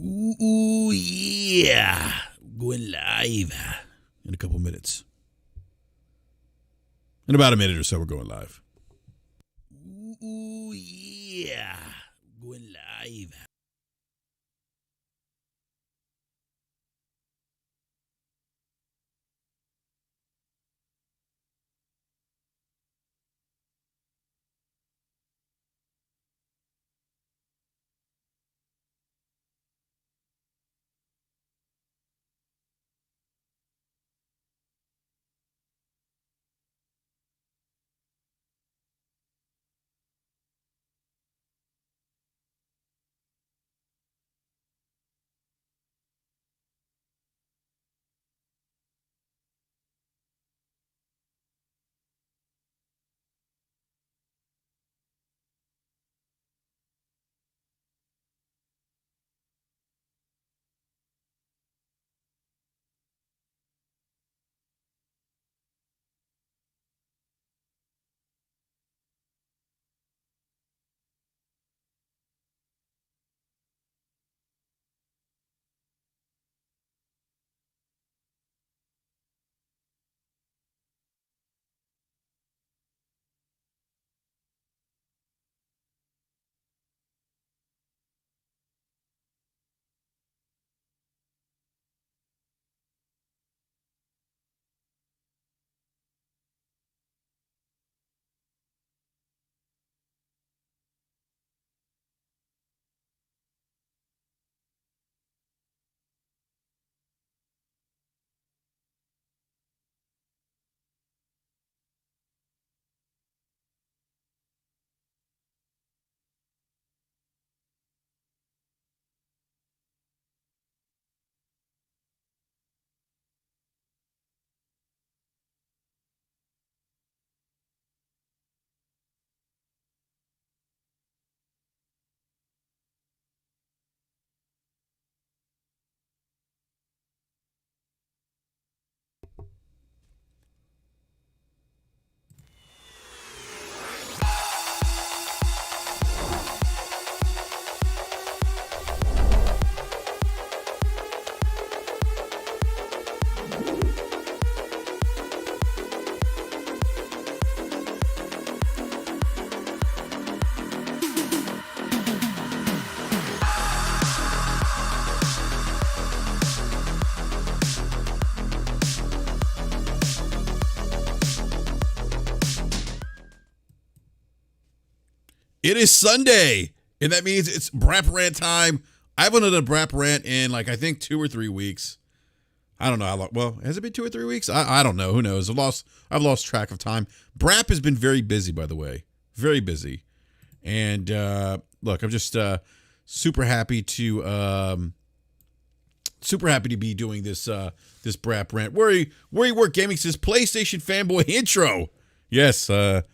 Ooh, yeah. Going live in a couple minutes. In about a minute or so, we're going live. Ooh, yeah. Going live. It is Sunday, and that means it's BRAP rant time. I haven't done a BRAP rant in I think 2 or 3 weeks. I don't know how long. Well, has it been 2 or 3 weeks? I don't know. Who knows? I've lost track of time. BRAP has been very busy, by the way, very busy. And look, I'm just super happy to be doing this BRAP rant. Worry Work Gaming says PlayStation fanboy intro. Yes, I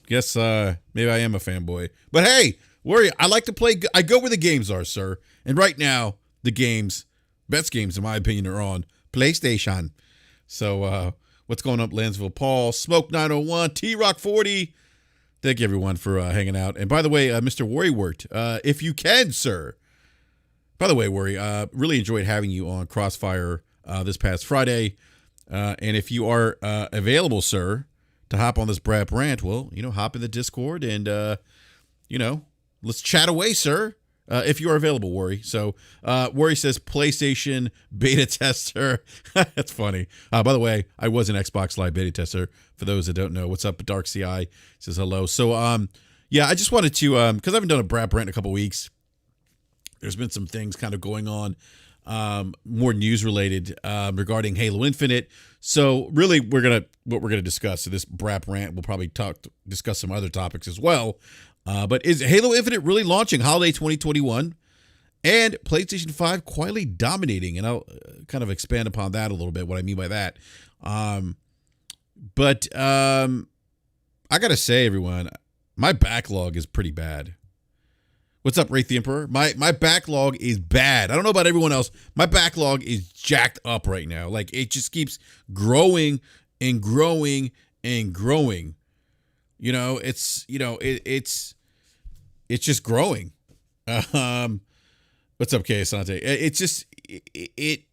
guess maybe I am a fanboy. But hey, Worry, I like to play. I go where the games are, sir. And right now, the best games, in my opinion, are on PlayStation. So what's going up, Lansville Paul, Smoke 901, T-Rock 40. Thank you, everyone, for hanging out. And by the way, Mr. Worrywort, if you can, sir. By the way, Worry, really enjoyed having you on Crossfire this past Friday. And if you are available, sir, to hop on this BRAP rant, well, hop in the Discord and, let's chat away, sir, if you are available, Worry. So Worry says PlayStation beta tester. That's funny. By the way, I was an Xbox Live beta tester. For those that don't know, what's up, Dark CI says hello. So, yeah, I just wanted to, because I haven't done a BRAP rant in a couple weeks. There's been some things kind of going on, more news related regarding Halo Infinite. So really, what we're gonna discuss. So this BRAP rant, we'll probably discuss some other topics as well. But is Halo Infinite really launching holiday 2021? And PlayStation 5 quietly dominating, and I'll kind of expand upon that a little bit. What I mean by that, but I gotta say, everyone, my backlog is pretty bad. What's up, Wraith the Emperor? My backlog is bad. I don't know about everyone else. My backlog is jacked up right now. Like, it just keeps growing and growing and growing. It's just growing. What's up, Kay Asante? It's just it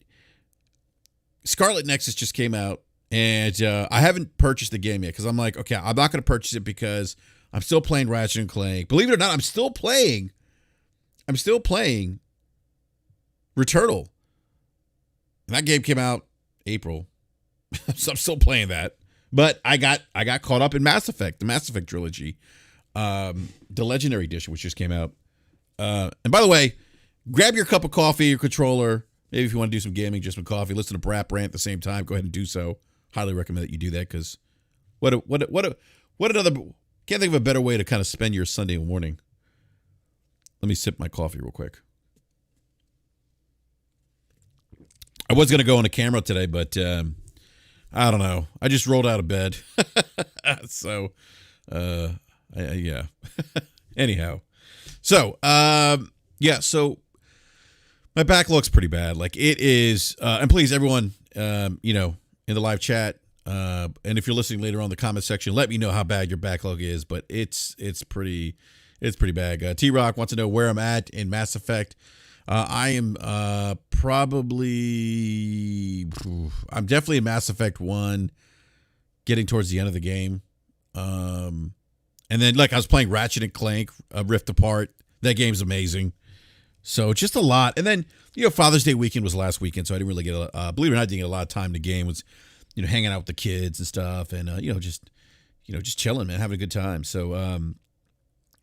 Scarlet Nexus just came out, and I haven't purchased the game yet because I'm like, okay, I'm not going to purchase it because I'm still playing Ratchet and Clank. Believe it or not, I'm still playing Returnal. And that game came out April, so I'm still playing that. But I got caught up in Mass Effect, the Mass Effect trilogy, the Legendary Edition, which just came out. And by the way, grab your cup of coffee, your controller. Maybe if you want to do some gaming, just some coffee, listen to BRAP rant at the same time. Go ahead and do so. Highly recommend that you do that because what another, can't think of a better way to kind of spend your Sunday morning. Let me sip my coffee real quick. I was going to go on a camera today, but I don't know. I just rolled out of bed. So, yeah. Anyhow. So, so my backlog's pretty bad. Like it is, and please, everyone, in the live chat, and if you're listening later on in the comment section, let me know how bad your backlog is. But it's pretty bad. T-Rock wants to know where I'm at in Mass Effect. I am I'm definitely in Mass Effect 1, getting towards the end of the game. And then like I was playing Ratchet and Clank, Rift Apart. That game's amazing. So just a lot. And then, Father's Day weekend was last weekend, so I didn't really get believe it or not, I didn't get a lot of time to game. Was, hanging out with the kids and stuff, and just chilling, man, having a good time. So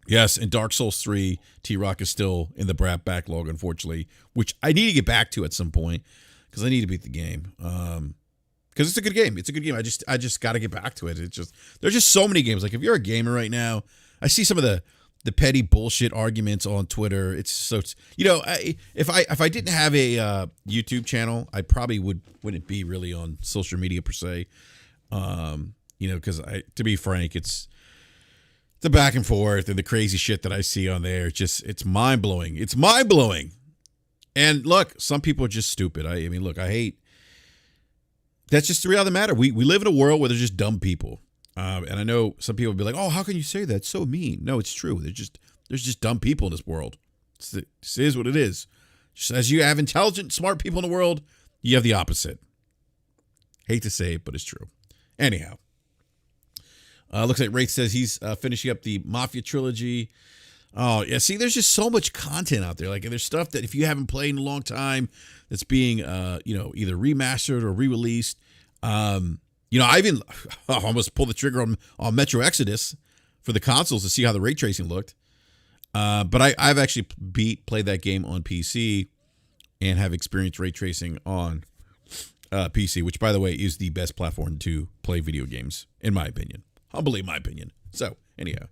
yes, and Dark Souls 3, T-Rock is still in the BRAP backlog, unfortunately, which I need to get back to at some point because I need to beat the game. Because it's a good game. It's a good game. I just got to get back to it. There's just so many games. Like if you're a gamer right now, I see some of the petty bullshit arguments on Twitter. If I didn't have a YouTube channel, I probably wouldn't be really on social media per se. Because to be frank, it's the back and forth and the crazy shit that I see on there. It's mind blowing. It's mind blowing. And look, some people are just stupid. I hate. That's just the reality of the matter. We live in a world where there's just dumb people. And I know some people will be like, "Oh, how can you say that? It's so mean." No, it's true. There's just dumb people in this world. This is what it is. Just as you have intelligent, smart people in the world, you have the opposite. Hate to say it, but it's true. Anyhow, looks like Wraith says he's finishing up the Mafia trilogy. Oh, yeah. See, there's just so much content out there. Like, there's stuff that if you haven't played in a long time, that's being, either remastered or re-released. I almost pulled the trigger on Metro Exodus for the consoles to see how the ray tracing looked. But I've actually played that game on PC and have experienced ray tracing on PC, which, by the way, is the best platform to play video games, in my opinion. Humbly, my opinion. So, anyhow.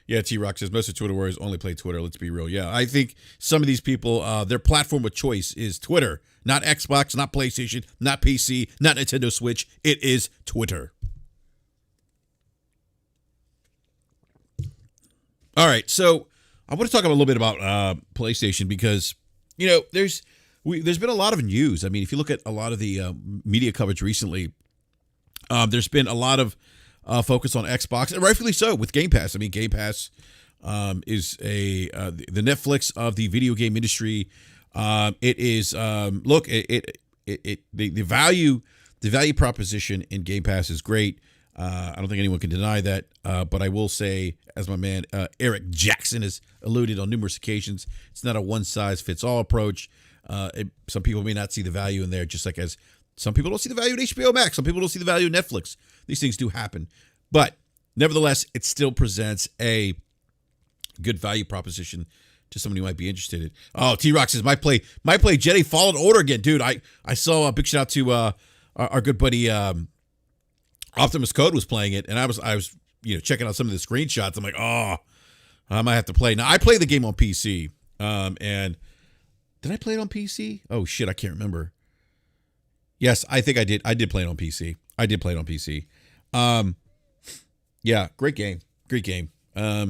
Yeah, T-Rock says, most of Twitter warriors only play Twitter. Let's be real. Yeah, I think some of these people, their platform of choice is Twitter. Not Xbox, not PlayStation, not PC, not Nintendo Switch. It is Twitter. All right, so I want to talk a little bit about PlayStation because, there's been a lot of news. I mean, if you look at a lot of the media coverage recently, there's been a lot of focus on Xbox, and rightfully so, with Game Pass. I mean, Game Pass is the Netflix of the video game industry. It is the value proposition in Game Pass is great. I don't think anyone can deny that. But I will say, as my man Eric Jackson has alluded on numerous occasions, it's not a one size fits all approach. Some people may not see the value in there, just like as some people don't see the value in HBO Max. Some people don't see the value in Netflix. These things do happen. But nevertheless, it still presents a good value proposition to somebody who might be interested in. Oh, T-Rock says, might play Jedi Fallen Order again. Dude, I saw a big shout out to our good buddy Optimus Code was playing it, and I was checking out some of the screenshots. I'm like, oh, I might have to play. Now, I play the game on PC. And did I play it on PC? Oh, shit, I can't remember. Yes, I think I did. I did play it on PC. Yeah, great game. Great game. I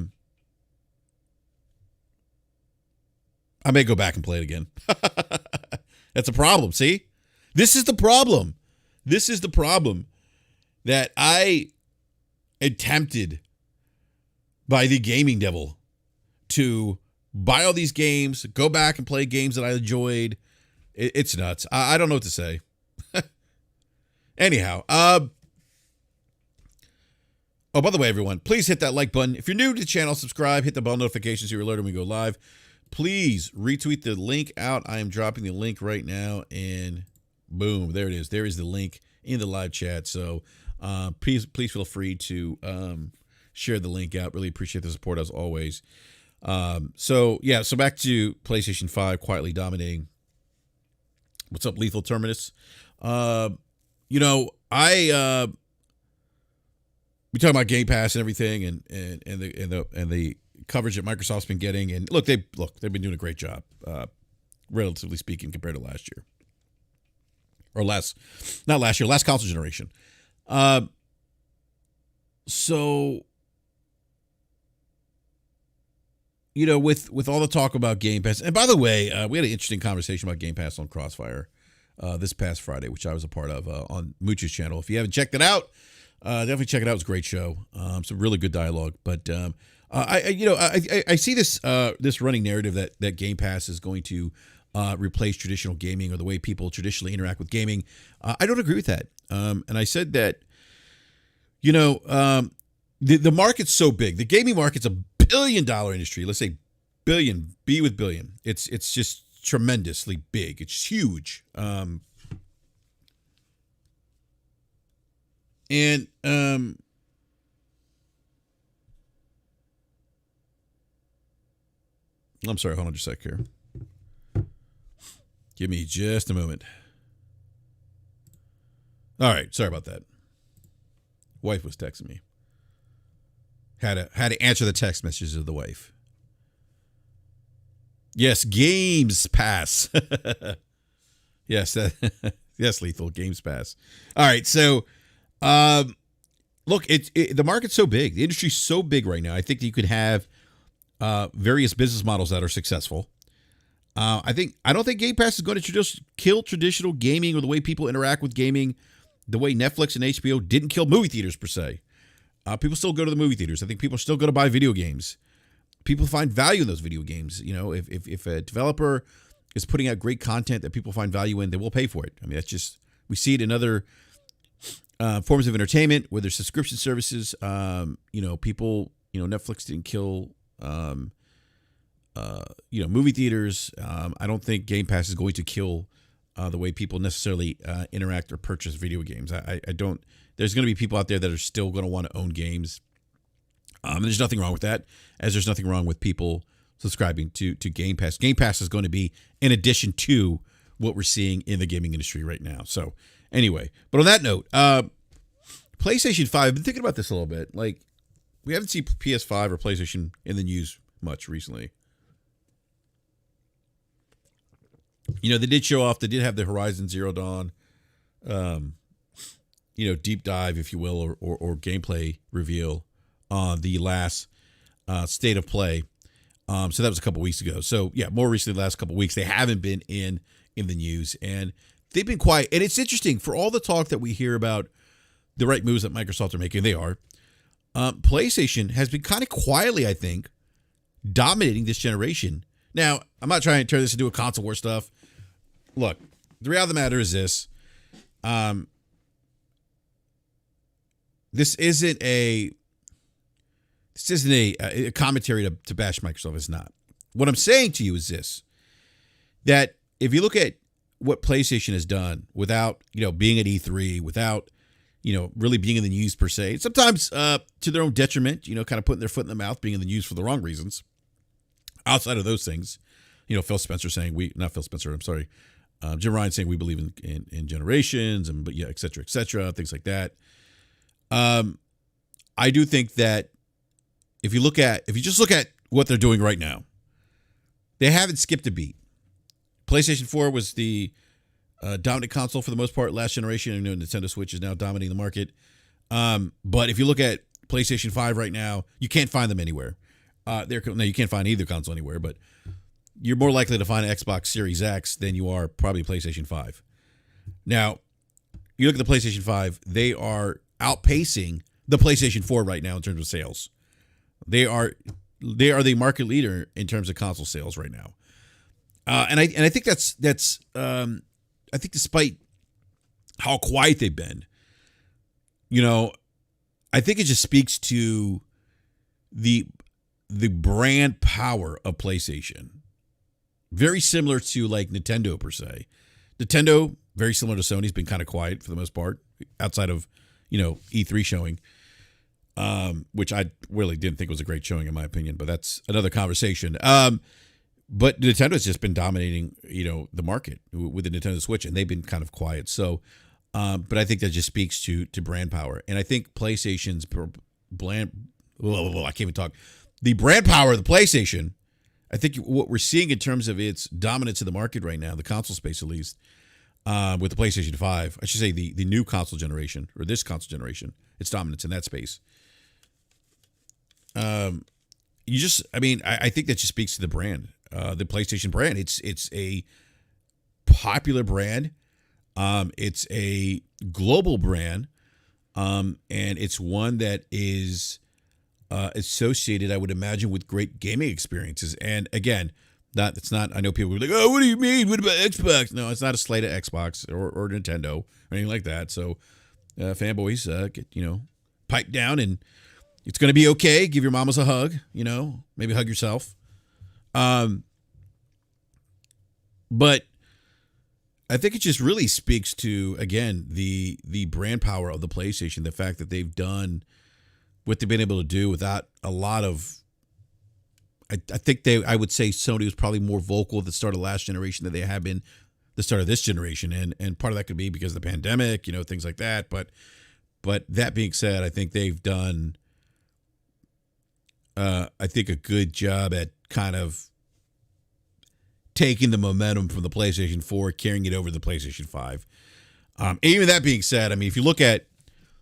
may go back and play it again. That's a problem. See, this is the problem. That I am tempted by the gaming devil to buy all these games, go back and play games that I enjoyed. It's nuts. I don't know what to say. Anyhow, oh, by the way, everyone, please hit that like button. If you're new to the channel, subscribe, hit the bell notifications so you're alerted when we go live. Please retweet the link out. I am dropping the link right now, and boom, there it is. There is the link in the live chat. So please feel free to share the link out. Really appreciate the support as always. So back to PlayStation 5 quietly dominating. What's up, Lethal Terminus? We talk about Game Pass and everything, and the coverage that Microsoft's been getting, and they've been doing a great job, relatively speaking, compared to last year, or last console generation. With all the talk about Game Pass, and by the way, we had an interesting conversation about Game Pass on Crossfire this past Friday, which I was a part of on Mooch's channel. If you haven't checked it out, definitely check it out. It's a great show. Some really good dialogue. But I see this running narrative that Game Pass is going to replace traditional gaming or the way people traditionally interact with gaming. I don't agree with that. And I said that the market's so big. The gaming market's a $1 billion industry. Let's say billion, B with billion. It's just tremendously big. It's huge. I'm sorry, hold on just a sec here. Give me just a moment. All right, sorry about that. Wife was texting me. Had to answer the text messages of the wife. Yes, Games Pass. Yes, yes, Lethal Games Pass. All right, so look, the market's so big, the industry's so big right now. I think that you could have various business models that are successful. I don't think Game Pass is going to just kill traditional gaming or the way people interact with gaming, the way Netflix and HBO didn't kill movie theaters per se. People still go to the movie theaters. I think people are still going to buy video games. People find value in those video games. If a developer is putting out great content that people find value in, they will pay for it. I mean, that's just, we see it in other forms of entertainment where there's subscription services. People, Netflix didn't kill, movie theaters. I don't think Game Pass is going to kill the way people necessarily interact or purchase video games. I don't. There's going to be people out there that are still going to want to own games. There's nothing wrong with that, as there's nothing wrong with people subscribing to Game Pass. Game Pass is going to be in addition to what we're seeing in the gaming industry right now. So anyway, but on that note, PlayStation 5, I've been thinking about this a little bit. Like, we haven't seen PS5 or PlayStation in the news much recently. They did show off, they did have the Horizon Zero Dawn, deep dive, if you will, or gameplay reveal on the last State of Play. So that was a couple weeks ago. So yeah, more recently, the last couple weeks, they haven't been in the news, and they've been quiet. And it's interesting, for all the talk that we hear about the right moves that Microsoft are making, they are. PlayStation has been kind of quietly, I think, dominating this generation. Now, I'm not trying to turn this into a console war stuff. Look, the reality of the matter is this. This isn't a commentary to bash Microsoft. It's not. What I'm saying to you is this, that if you look at what PlayStation has done without, being at E3, without, really being in the news per se, sometimes to their own detriment, kind of putting their foot in the mouth, being in the news for the wrong reasons. Outside of those things, Phil Spencer saying Jim Ryan saying we believe in generations, and et cetera, things like that. I do think that if you just look at what they're doing right now, they haven't skipped a beat. PlayStation 4 was the dominant console for the most part last generation. I know Nintendo Switch is now dominating the market. But if you look at PlayStation 5 right now, you can't find them anywhere. You can't find either console anywhere, but you're more likely to find an Xbox Series X than you are probably PlayStation 5. Now, you look at the PlayStation 5, they are outpacing the PlayStation 4 right now in terms of sales. They are they are the market leader in terms of console sales right now. And I think that's I think despite how quiet they've been, I think it just speaks to the brand power of PlayStation. Very similar to like Nintendo per se. Nintendo, very similar to Sony's been kind of quiet for the most part, outside of, E3 showing, which I really didn't think was a great showing in my opinion, but that's another conversation. But Nintendo's just been dominating, the market with the Nintendo Switch, and they've been kind of quiet. So, but I think that just speaks to brand power. And I think PlayStation's I can't even talk. The brand power of the PlayStation, I think what we're seeing in terms of its dominance in the market right now, the console space at least, with the PlayStation 5, I should say the new console generation, or this console generation, its dominance in that space. I think that just speaks to the brand, the PlayStation brand. It's a popular brand. It's a global brand. And it's one that is associated, I would imagine, with great gaming experiences. And again, I know people will be like, oh, what do you mean? What about Xbox? No, it's not a slate of Xbox or Nintendo or anything like that. So fanboys, pipe down, and it's going to be okay. Give your mamas a hug, maybe hug yourself. But I think it just really speaks to, again, the brand power of the PlayStation, the fact that they've done what they've been able to do without a lot of, I would say Sony was probably more vocal at the start of last generation than they have been the start of this generation. And part of that could be because of the pandemic, things like that. But that being said, I think they've done, a good job at kind of taking the momentum from the PlayStation 4, carrying it over to the PlayStation 5. Even that being said, I mean, if you look at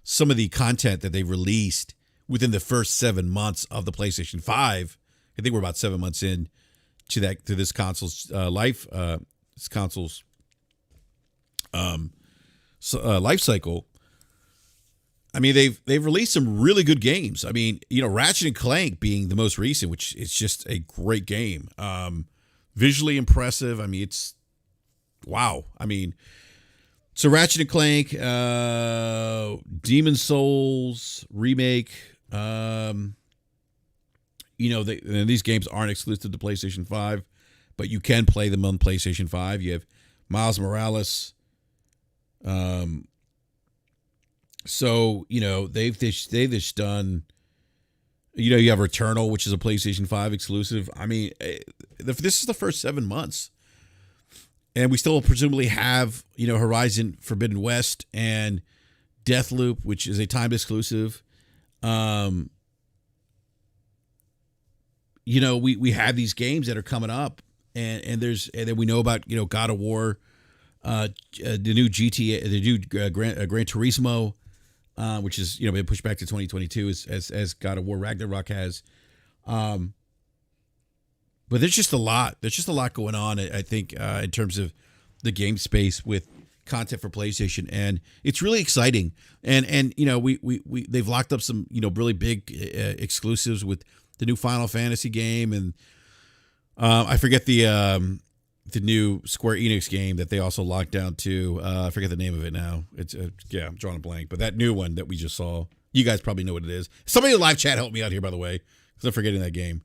some of the content that they released within the first 7 months of the PlayStation 5, I think we're about 7 months in to this console's life cycle. I mean, they've released some really good games. I mean, Ratchet and Clank being the most recent, which is just a great game. Visually impressive. I mean, it's wow. I mean, so Ratchet and Clank, Demon Souls remake. These games aren't exclusive to PlayStation 5, but you can play them on PlayStation 5. You have Miles Morales. So, they've just done, you have Returnal, which is a PlayStation 5 exclusive. I mean, this is the first 7 months. And we still presumably have, Horizon Forbidden West and Deathloop, which is a timed exclusive. We have these games that are coming up, and then we know about, God of War, the new GTA, the new Gran Turismo, which is, been pushed back to 2022 as God of War Ragnarok has. But there's just a lot. There's just a lot going on, I think, in terms of the game space with content for PlayStation, and it's really exciting. And they've locked up some, really big exclusives with the new Final Fantasy game, and I forget the new Square Enix game that they also locked down too. I forget the name of it now. It's I'm drawing a blank. But that new one that we just saw, you guys probably know what it is. Somebody in the live chat help me out here, by the way, because I'm forgetting that game.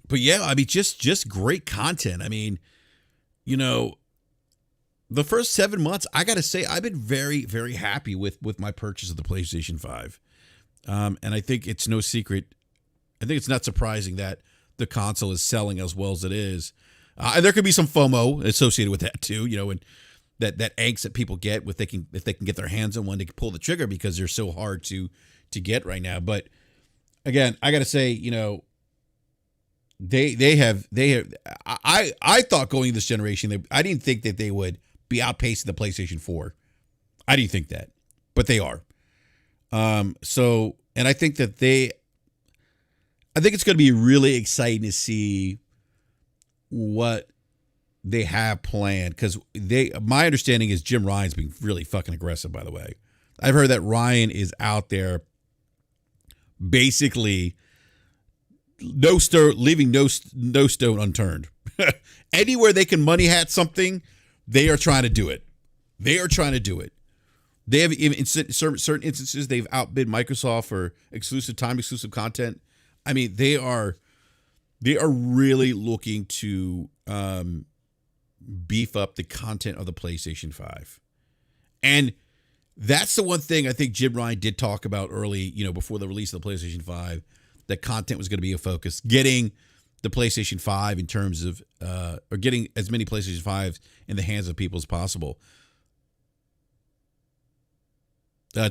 But yeah, I mean, just great content. I mean, the first 7 months, I got to say, I've been very, very happy with my purchase of the PlayStation 5. And I think it's no secret. I think it's not surprising that the console is selling as well as it is. And there could be some FOMO associated with that too, and that angst that people get if they can get their hands on one, they can pull the trigger because they're so hard to get right now. But again, I got to say, they have. I thought going into this generation, I didn't think that they would be outpacing the PlayStation 4. I didn't think that, but they are. So, and I think that I think it's going to be really exciting to see what they have planned, because my understanding is Jim Ryan's being really fucking aggressive, by the way. I've heard that Ryan is out there basically leaving no stone unturned. Anywhere they can money hat something, they are trying to do it. They have even in certain instances they've outbid Microsoft for exclusive content. I mean, they are really looking to beef up the content of the PlayStation 5. And that's the one thing I think Jim Ryan did talk about early, before the release of the PlayStation 5, that content was going to be a focus. Getting the PlayStation 5 in terms of, or getting as many PlayStation 5s in the hands of people as possible.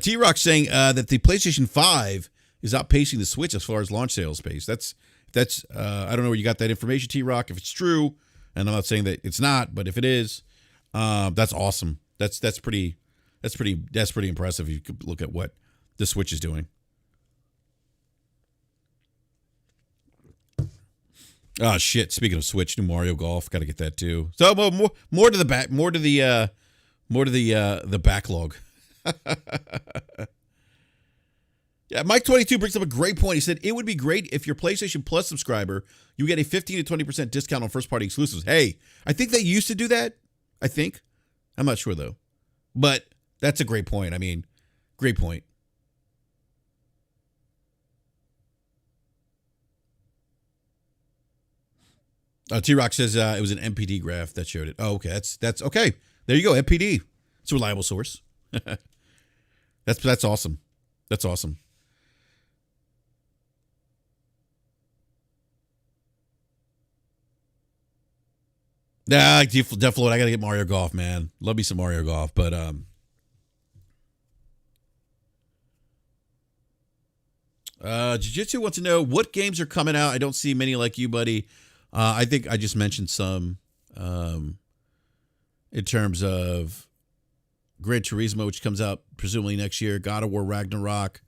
T-Rock saying that the PlayStation 5 is outpacing the Switch as far as launch sales pace. That's I don't know where you got that information, T-Rock. If it's true, and I'm not saying that it's not, but if it is, that's awesome. That's pretty impressive. If you could look at what the Switch is doing. Oh shit! Speaking of Switch, new Mario Golf, got to get that too. So more to the backlog. Yeah, Mike 22 brings up a great point. He said it would be great if your PlayStation Plus subscriber, you get a 15 to 20% discount on first-party exclusives. Hey, I think they used to do that. I'm not sure though, but that's a great point. I mean, great point. T-Rock says it was an MPD graph that showed it. Oh, okay. That's okay. There you go. MPD. It's a reliable source. That's awesome. That's awesome. Nah, Defloat, I gotta get Mario Golf, man. Love me some Mario Golf, but Jiu-Jitsu wants to know what games are coming out. I don't see many like you, buddy. I think I just mentioned some in terms of Gran Turismo, which comes out presumably next year. God of War Ragnarok.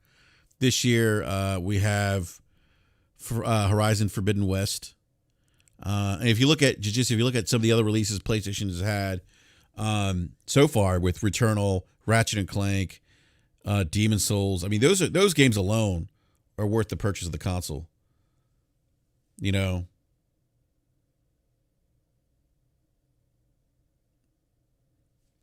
This year, we have Horizon Forbidden West. And if you look at Jiu-Jitsu, if you look at some of the other releases PlayStation has had so far with Returnal, Ratchet and Clank, Demon Souls, I mean, those games alone are worth the purchase of the console.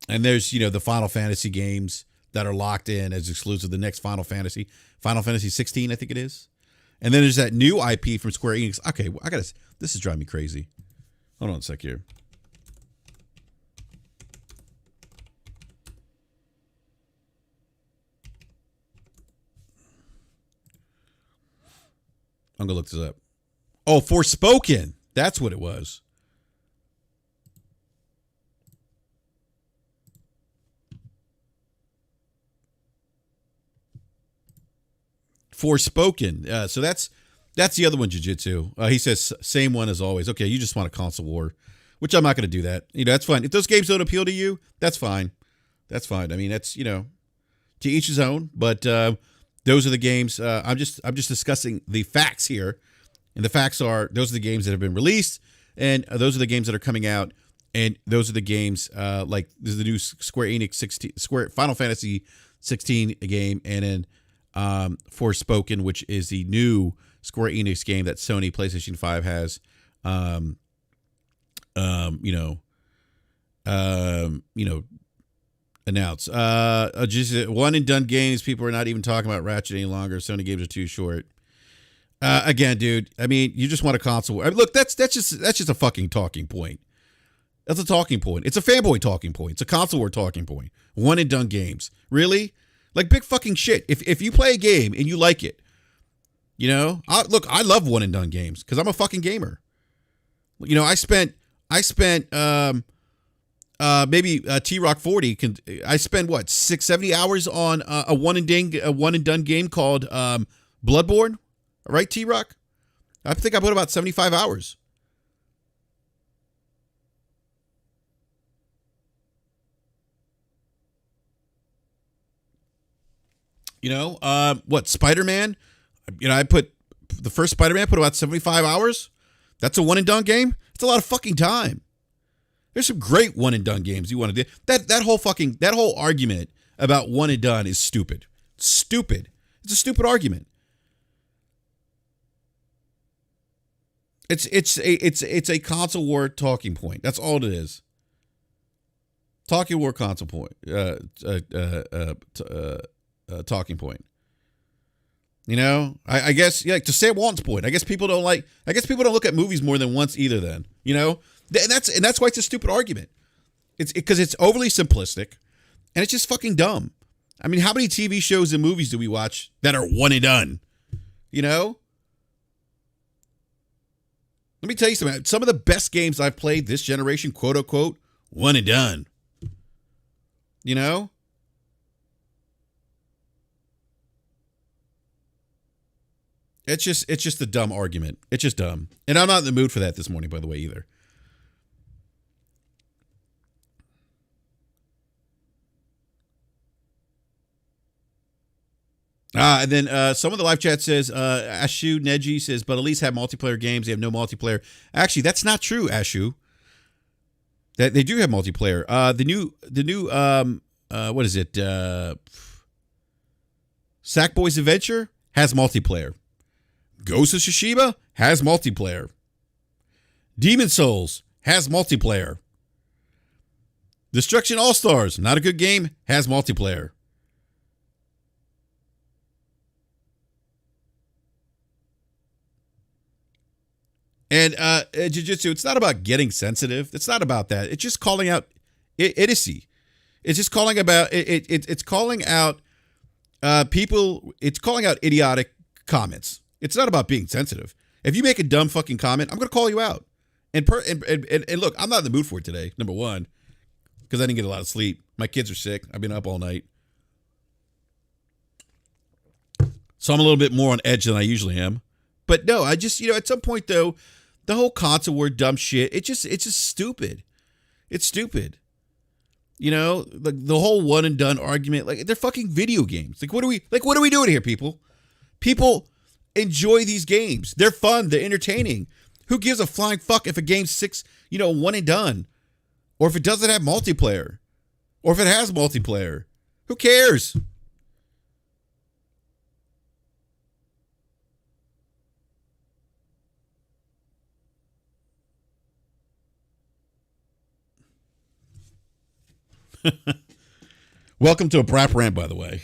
And there's, the Final Fantasy games that are locked in as exclusive. The next Final Fantasy 16, I think it is. And then there's that new IP from Square Enix. Okay, this is driving me crazy. Hold on a sec here. I'm going to look this up. Oh, Forspoken. That's what it was. Forspoken. So that's the other one, Jiu-Jitsu. He says, same one as always. Okay, you just want a console war, which I'm not going to do that. That's fine. If those games don't appeal to you, that's fine. That's fine. I mean, that's, to each his own. But those are the games. I'm just discussing the facts here. And the facts are, those are the games that have been released. And those are the games that are coming out. And those are the games, like, this is the new Square Enix Final Fantasy 16 game. And then Forspoken, which is the new Square Enix game that Sony PlayStation 5 has announced. Just one and done games. People are not even talking about Ratchet any longer. Sony games are too short. Again, dude, I mean, you just want a console. I mean, look, that's just a fucking talking point. That's a talking point. It's a fanboy talking point. It's a console war talking point. One and done games. Really? Like, big fucking shit. If you play a game and you like it, I love one and done games because I'm a fucking gamer. I spent maybe T-Rock 40. I spent 70 hours on a one and done game called Bloodborne, right, T-Rock? I think I put about 75 hours. Spider-Man? I put the first Spider-Man, put about 75 hours. That's a one and done game. It's a lot of fucking time. There's some great one and done games you want to do. That whole argument about one and done is stupid. Stupid. It's a stupid argument. It's a console war talking point. That's all it is. Talking war console point. Talking point. You know, I guess, yeah, to Sam Walton's point, I guess people don't look at movies more than once either then, you know? And that's why it's a stupid argument. It's because it's overly simplistic and it's just fucking dumb. I mean, how many TV shows and movies do we watch that are one and done? You know? Let me tell you something. Some of the best games I've played this generation, quote unquote, one and done. You know? It's just a dumb argument. It's just dumb. And I'm not in the mood for that this morning, by the way, either. And then some of the live chat says, Ashu Neji says, but at least have multiplayer games. They have no multiplayer. Actually, that's not true, Ashu. That they do have multiplayer. The new what is it? Sackboy's Adventure has multiplayer. Ghost of Tsushima has multiplayer. Demon Souls has multiplayer. Destruction All-Stars, not a good game, has multiplayer. And Jiu-Jitsu, it's not about getting sensitive. It's not about that. It's just calling out idiocy. It's just calling about it's calling out people. It's calling out idiotic comments. It's not about being sensitive. If you make a dumb fucking comment, I'm going to call you out. And look, I'm not in the mood for it today. Number one, because I didn't get a lot of sleep. My kids are sick. I've been up all night, so I'm a little bit more on edge than I usually am. But no, I just, at some point though, the whole console war dumb shit, it's just stupid. It's stupid. The whole one and done argument, like they're fucking video games. Like what are we doing here, people? People enjoy these games. They're fun, they're entertaining. Who gives a flying fuck if a game's one and done? Or if it doesn't have multiplayer? Or if it has multiplayer? Who cares? Welcome to a BRAP rant, by the way.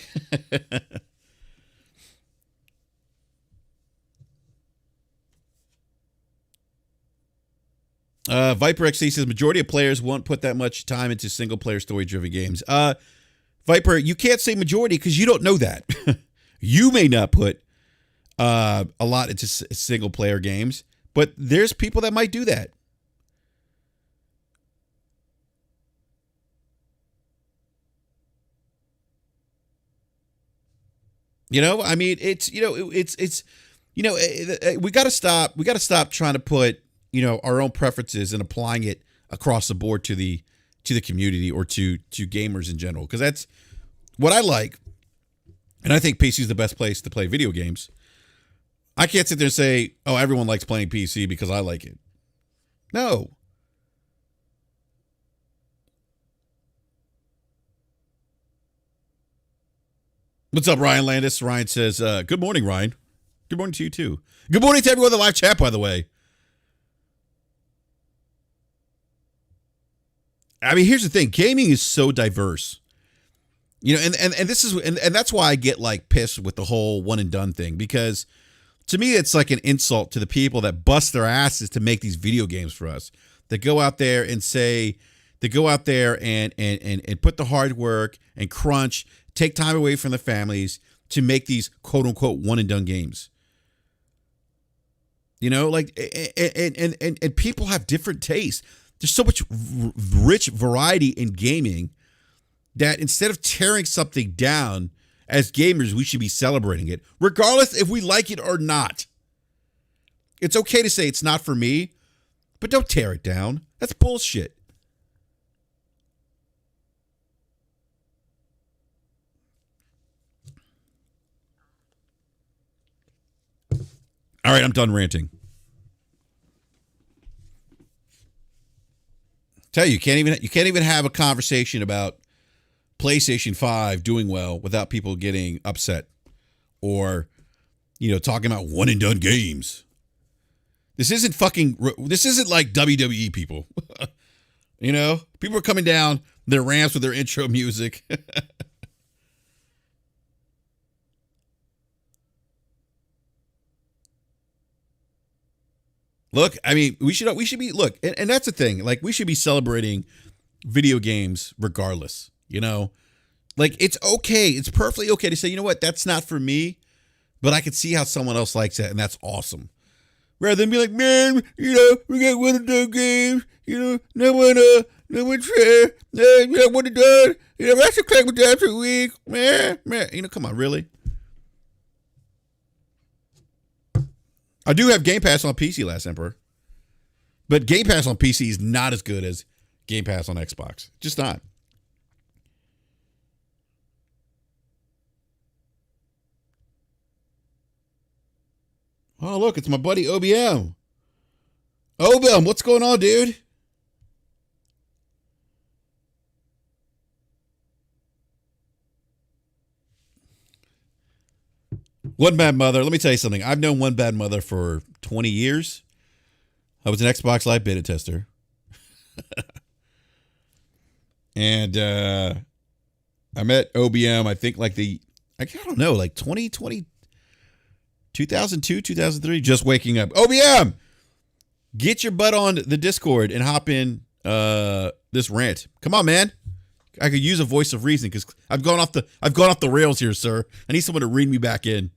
Viper XC says majority of players won't put that much time into single player story driven games. Viper, you can't say majority because you don't know that. You may not put a lot into single player games, but there's people that might do that. I mean, we got to stop trying to put, our own preferences and applying it across the board to the community or to gamers in general. Cause that's what I like. And I think PC is the best place to play video games. I can't sit there and say, oh, everyone likes playing PC because I like it. No. What's up, Ryan Landis? Ryan says, good morning, Ryan. Good morning to you, too. Good morning to everyone in the live chat, by the way. I mean, here's the thing. Gaming is so diverse. And this is and that's why I get like pissed with the whole one and done thing, because to me it's like an insult to the people that bust their asses to make these video games for us. That go out there and put the hard work and crunch, take time away from the families to make these quote unquote one and done games. And people have different tastes. There's so much rich variety in gaming that instead of tearing something down, as gamers, we should be celebrating it, regardless if we like it or not. It's okay to say it's not for me, but don't tear it down. That's bullshit. All right, I'm done ranting. Tell you, you can't even have a conversation about PlayStation 5 doing well without people getting upset or, talking about one and done games. This isn't like WWE people. You know, people are coming down their ramps with their intro music. Look, I mean, we should be look, and that's the thing. Like, we should be celebrating video games regardless. You know, like, it's okay. It's perfectly okay to say, you know what, that's not for me, but I can see how someone else likes it, and that's awesome. Rather than be like, man, you know, we got one of those games, you know, no one share, you know, what it does, you know, I should click with that for a week, man, you know, come on, really? I do have Game Pass on PC, Last Emperor, but Game Pass on PC is not as good as Game Pass on Xbox. Just not. Oh, look, it's my buddy OBM. OBM, what's going on, dude? One Bad Mother. Let me tell you something. I've known One Bad Mother for 20 years. I was an Xbox Live beta tester. And I met OBM, I think, like I don't know, like 2020, 2002, 2003, just waking up. OBM, get your butt on the Discord and hop in this rant. Come on, man. I could use a voice of reason because I've gone off the rails here, sir. I need someone to rein me back in.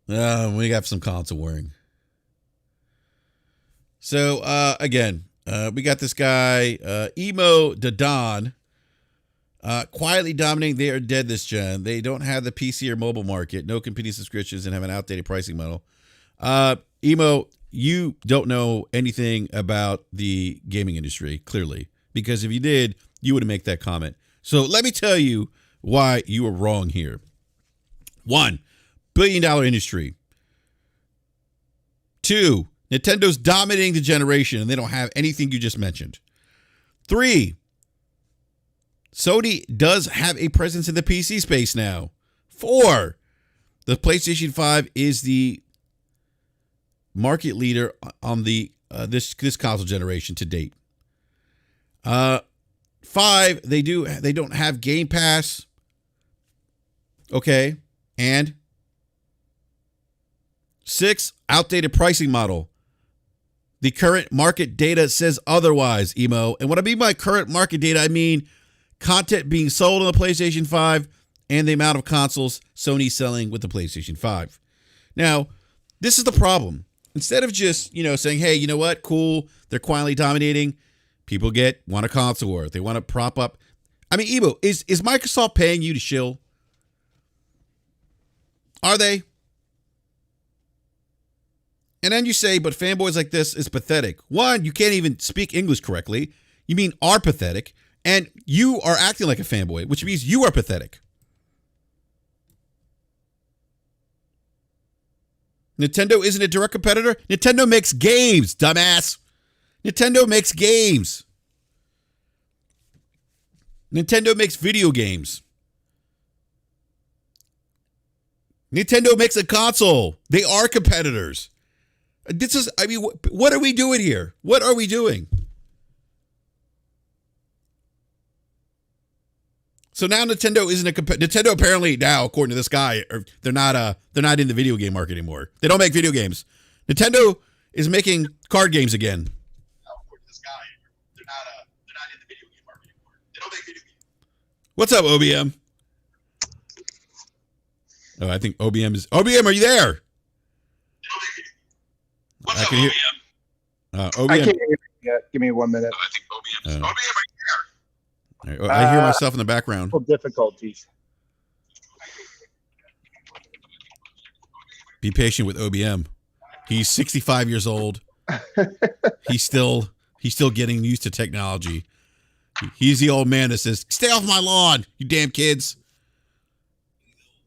We got some console wearing. So again, we got this guy, Emo Dadon, quietly dominating. They are dead this gen. They don't have the PC or mobile market, no competing subscriptions, and have an outdated pricing model. Emo, you don't know anything about the gaming industry, clearly, because if you did, you would make that comment. So let me tell you why you were wrong here. $1 billion industry. 2, Nintendo's dominating the generation, and they don't have anything you just mentioned. 3, Sony does have a presence in the PC space now. 4, the PlayStation 5 is the market leader on the this console generation to date. 5, they don't have Game Pass. Okay, and 6, outdated pricing model. The current market data says otherwise, Emo. And what I mean by current market data, I mean content being sold on the PlayStation 5 and the amount of consoles Sony's selling with the PlayStation 5. Now, this is the problem. Instead of just, saying, hey, you know what? Cool. They're quietly dominating. People want a console war. They want to prop up. I mean, Emo, is Microsoft paying you to shill? Are they? And then you say, but fanboys like this is pathetic. 1, you can't even speak English correctly. You mean are pathetic. And you are acting like a fanboy, which means you are pathetic. Nintendo isn't a direct competitor. Nintendo makes games, dumbass. Nintendo makes games. Nintendo makes video games. Nintendo makes a console. They are competitors. What are we doing here? What are we doing? So now Nintendo isn't Nintendo apparently now, according to this guy, they're not in the video game market anymore. They don't make video games. Nintendo is making card games again. According to this guy, they're not in the video game market anymore. They don't make video games. What's up, OBM? Oh, I think OBM is OBM. Are you there? What's up, OBM? OBM. I can't hear you yet. Give me 1 minute. I think OBM is OBM. Are you there? I hear myself in the background. Difficulties. Be patient with OBM. He's 65 years old. He's still getting used to technology. He's the old man that says, "Stay off my lawn, you damn kids."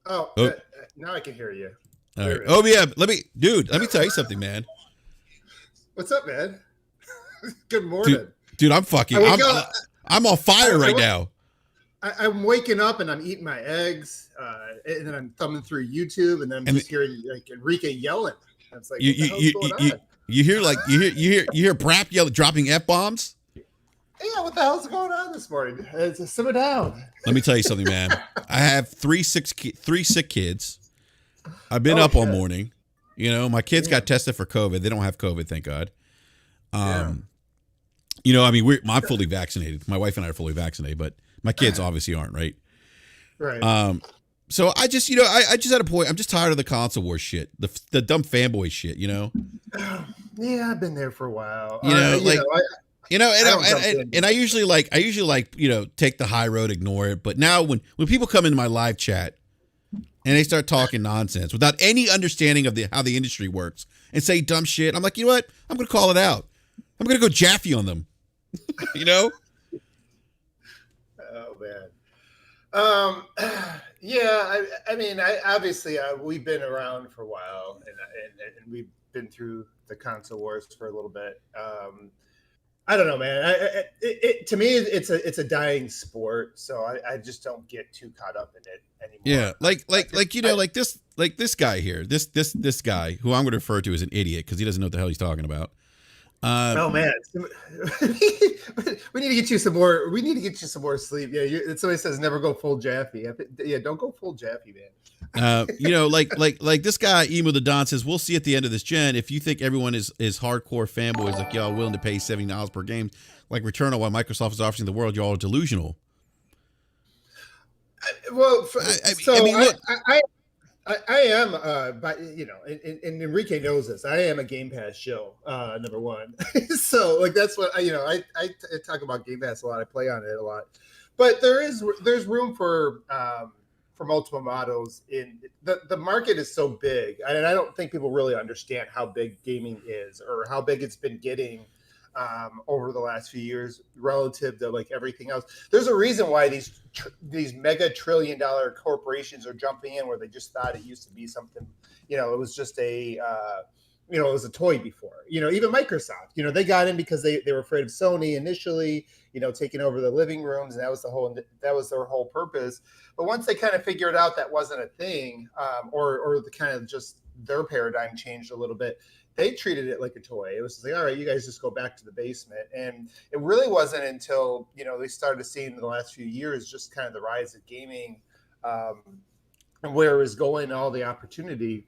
Oh. Now I can hear you. All right, OBM. Let me tell you something, man. What's up, man? Good morning. Dude, I'm fucking. I'm on fire right now. I'm waking up and I'm eating my eggs, and then I'm thumbing through YouTube, and then I'm just hearing like Enrique yelling. It's like, what the hell's going on? You hear BRAP dropping F-bombs? Yeah, what the hell's going on this morning? Simmer down. Let me tell you something, man. I have three sick kids. I've been up all morning. You know, my kids got tested for COVID. They don't have COVID, thank God. You know, I mean, I'm fully vaccinated. My wife and I are fully vaccinated, but my kids obviously aren't, right? Right. So I just, you know, I just had a point. I'm just tired of the console war shit, the dumb fanboy shit, you know? Yeah, I've been there for a while. And I usually like, you know, take the high road, ignore it. But now when people come into my live chat and they start talking nonsense without any understanding of how the industry works and say dumb shit, I'm like, you know what? I'm going to call it out. I'm going to go Jaffe on them, you know? Oh, man. Yeah, I mean, obviously we've been around for a while, and we've been through the console wars for a little bit. I don't know, man. To me, it's a dying sport, so I just don't get too caught up in it anymore. Yeah, like you know, like this guy here, this guy who I'm going to refer to as an idiot because he doesn't know what the hell he's talking about. Oh man, we need to get you some more. We need to get you some more sleep. Yeah, somebody says never go full Jaffe. Yeah, don't go full Jaffe, man. You know, like this guy Emo the Don says, we'll see at the end of this gen if you think everyone is hardcore fanboys like y'all willing to pay $70 per game like Returnal while Microsoft is offering the world, y'all are delusional. I am, but you know, and Enrique knows this. I am a Game Pass show, number one. So like that's what I talk about Game Pass a lot. I play on it a lot, but there's room for multiple models. In the market is so big, and I don't think people really understand how big gaming is or how big it's been getting over the last few years relative to like everything else. There's a reason why these mega $1 trillion corporations are jumping in where they just thought it used to be something, you know, it was just it was a toy before, you know. Even Microsoft, you know, they got in because they were afraid of Sony initially, you know, taking over the living rooms, and that was their whole purpose. But once they kind of figured out that wasn't a thing, or the kind of just their paradigm changed a little bit, they treated it like a toy. It was just like, all right, you guys just go back to the basement. And it really wasn't until, you know, they started seeing in the last few years just kind of the rise of gaming, and where it was going, all the opportunity.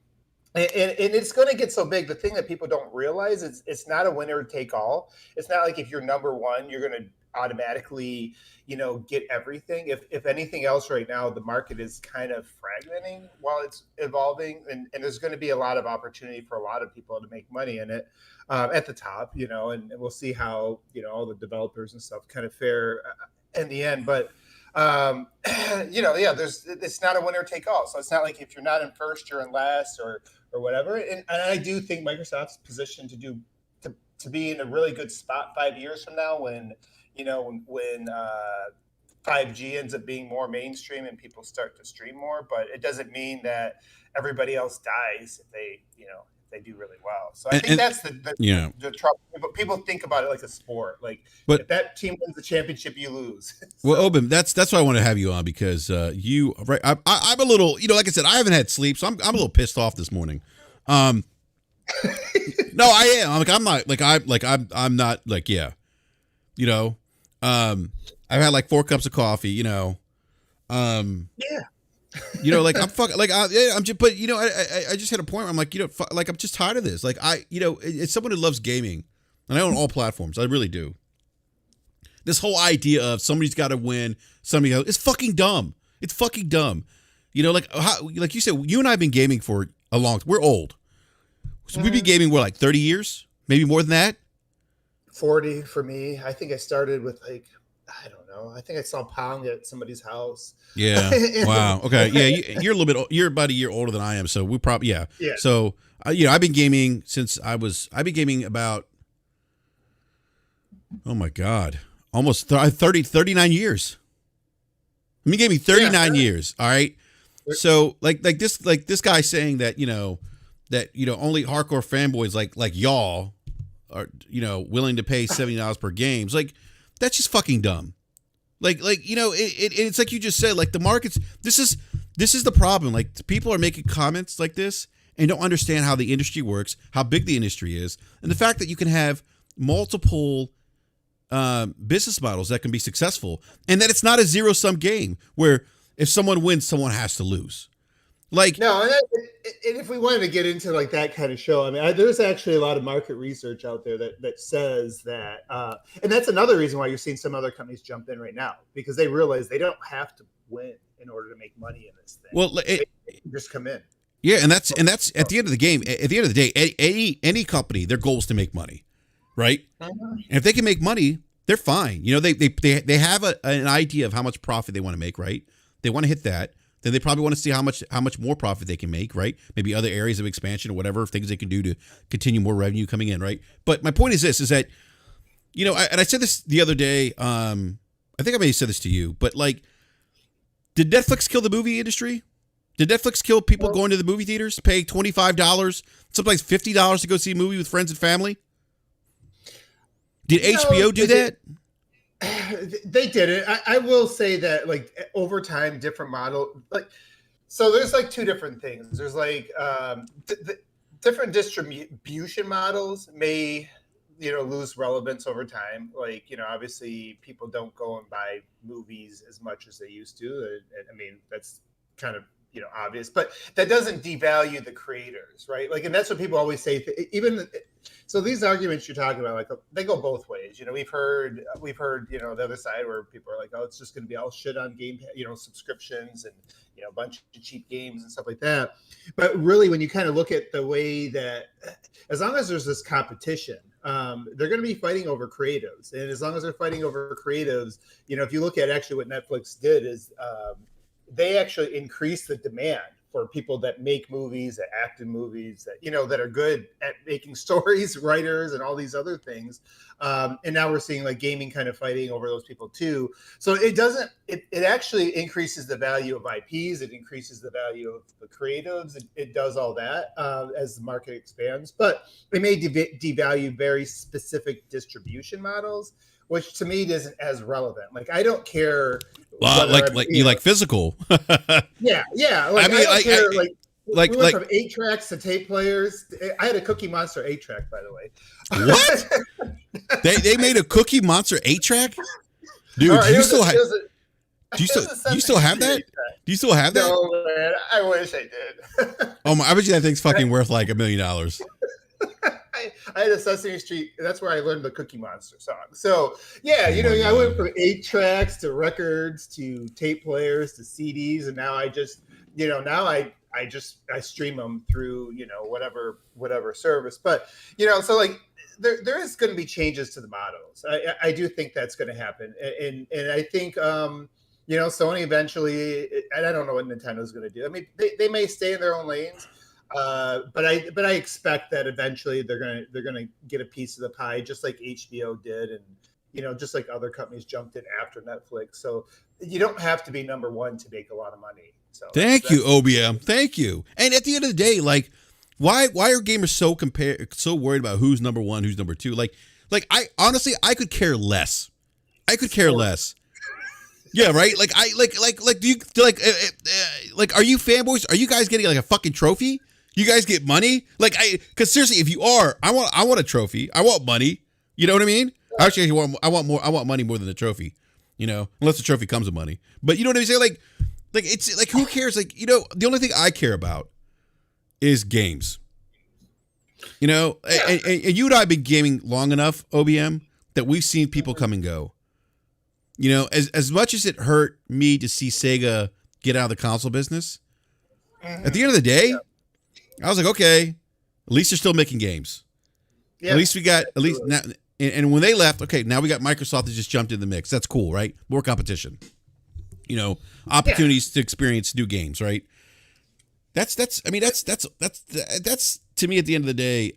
And it's going to get so big. The thing that people don't realize is it's not a winner take all. It's not like if you're number one, you're going to automatically, you know, get everything. If anything else right now, the market is kind of fragmenting while it's evolving, and there's going to be a lot of opportunity for a lot of people to make money in it at the top, you know, and we'll see how, you know, all the developers and stuff kind of fare in the end. But you know, yeah, it's not a winner take all. So it's not like if you're not in first, you're in last or whatever. And I do think Microsoft's positioned to be in a really good spot 5 years from now when 5G ends up being more mainstream and people start to stream more. But it doesn't mean that everybody else dies if they do really well. So I think that's the trouble. People think about it like a sport. Like, if that team wins the championship, you lose. So. Well, Obin, that's why I want to have you on, because I'm a little, you know, like I said, I haven't had sleep, so I'm a little pissed off this morning. No, I am. I'm not like, yeah, you know, I've had like 4 cups of coffee, you know, yeah. You know, like I'm fucking, like I'm just, but you know, I just had a point where I'm like, you know, like I'm just tired of this. Like it's someone who loves gaming, and I own all platforms. I really do. This whole idea of somebody's got to win, somebody else, it's fucking dumb. It's fucking dumb. You know, like you said, you and I have been gaming for a long time. We're old. So we've been gaming, like 30 years, maybe more than that. 40 for me. I think I started with like, I don't know. I think I saw Pong at somebody's house. Yeah. Wow. Okay. Yeah. You're a little bit. You're about a year older than I am, so we probably. Yeah. Yeah. So you know, I've been gaming since I've been gaming about. Oh my God! Almost 39 years. I've been gaming 39 years. All right. So like this guy saying that only hardcore fanboys like y'all are willing to pay $70 per game. It's like, that's just fucking dumb. It's like you just said, like the markets. This is the problem. Like people are making comments like this and don't understand how the industry works, how big the industry is, and the fact that you can have multiple business models that can be successful, and that it's not a zero-sum game where if someone wins, someone has to lose. Like no, and if we wanted to get into like that kind of show, I mean, there's actually a lot of market research out there that says that, and that's another reason why you're seeing some other companies jump in right now, because they realize they don't have to win in order to make money in this thing. Well, they can just come in. Yeah, and that's at the end of the game. At the end of the day, any company, their goal is to make money, right? And if they can make money, they're fine. They have an idea of how much profit they want to make, right? They want to hit that. Then they probably want to see how much more profit they can make, right? Maybe other areas of expansion or whatever, things they can do to continue more revenue coming in, right? But my point is this, is that, I said this the other day, I think I may have said this to you, but like, did Netflix kill the movie industry? Did Netflix kill people going to the movie theaters, pay $25, sometimes $50 to go see a movie with friends and family? Did HBO do that? They did it. I will say that, like, over time, different model, like, so there's like two different things. There's like different distribution models may, lose relevance over time. Like, obviously people don't go and buy movies as much as they used to. I mean, that's kind of, obvious, but that doesn't devalue the creators, right? Like, and that's what people always say. So these arguments you're talking about, like, they go both ways. We've heard, the other side where people are like, oh, it's just going to be all shit on game, subscriptions and, a bunch of cheap games and stuff like that. But really, when you kind of look at the way that, as long as there's this competition, they're going to be fighting over creatives. And as long as they're fighting over creatives, if you look at actually what Netflix did is, they actually increase the demand for people that make movies, that act in movies, that, that are good at making stories, writers, and all these other things. And now we're seeing like gaming kind of fighting over those people too. So it actually increases the value of IPs. It increases the value of the creatives. It does all that as the market expands, but it may devalue very specific distribution models, which to me isn't as relevant. Like, I don't care. You like physical. Yeah. Like, I don't care. We went from 8 tracks to tape players. I had a Cookie Monster 8 track, by the way. What? they made a Cookie Monster 8 track? Dude, right, do you still have that? Do you still have that? No, man. I wish I did. I bet you that thing's fucking worth like $1 million. I had a Sesame Street. That's where I learned the Cookie Monster song. So yeah, I went from 8 tracks to records to tape players to CDs, and now I just, I stream them through, whatever service. But so like there is going to be changes to the models. I do think that's going to happen, and I think Sony eventually, and I don't know what Nintendo's going to do. I mean, they may stay in their own lanes. But I expect that eventually they're gonna get a piece of the pie, just like HBO did, and just like other companies jumped in after Netflix. So you don't have to be number one to make a lot of money. So thank you, OBM. Thank you. And at the end of the day, like, why are gamers so worried about who's number one, who's number two? Like I honestly could care less. I could care less. Yeah, right. Like do you like are you fanboys? Are you guys getting like a fucking trophy? You guys get money? Because seriously, if you are, I want a trophy. I want money. You know what I mean? Actually, I want money more than the trophy. Unless the trophy comes with money. But you know what I'm saying? Like it's like, who cares? Like, the only thing I care about is games. And you and I have been gaming long enough, OBM, that we've seen people come and go. As much as it hurt me to see Sega get out of the console business, at the end of the day, I was like, okay, at least they're still making games. Yeah, at least now, and when they left, okay, now we got Microsoft that just jumped in the mix. That's cool, right? More competition. Opportunities to experience new games, right? That's to me at the end of the day,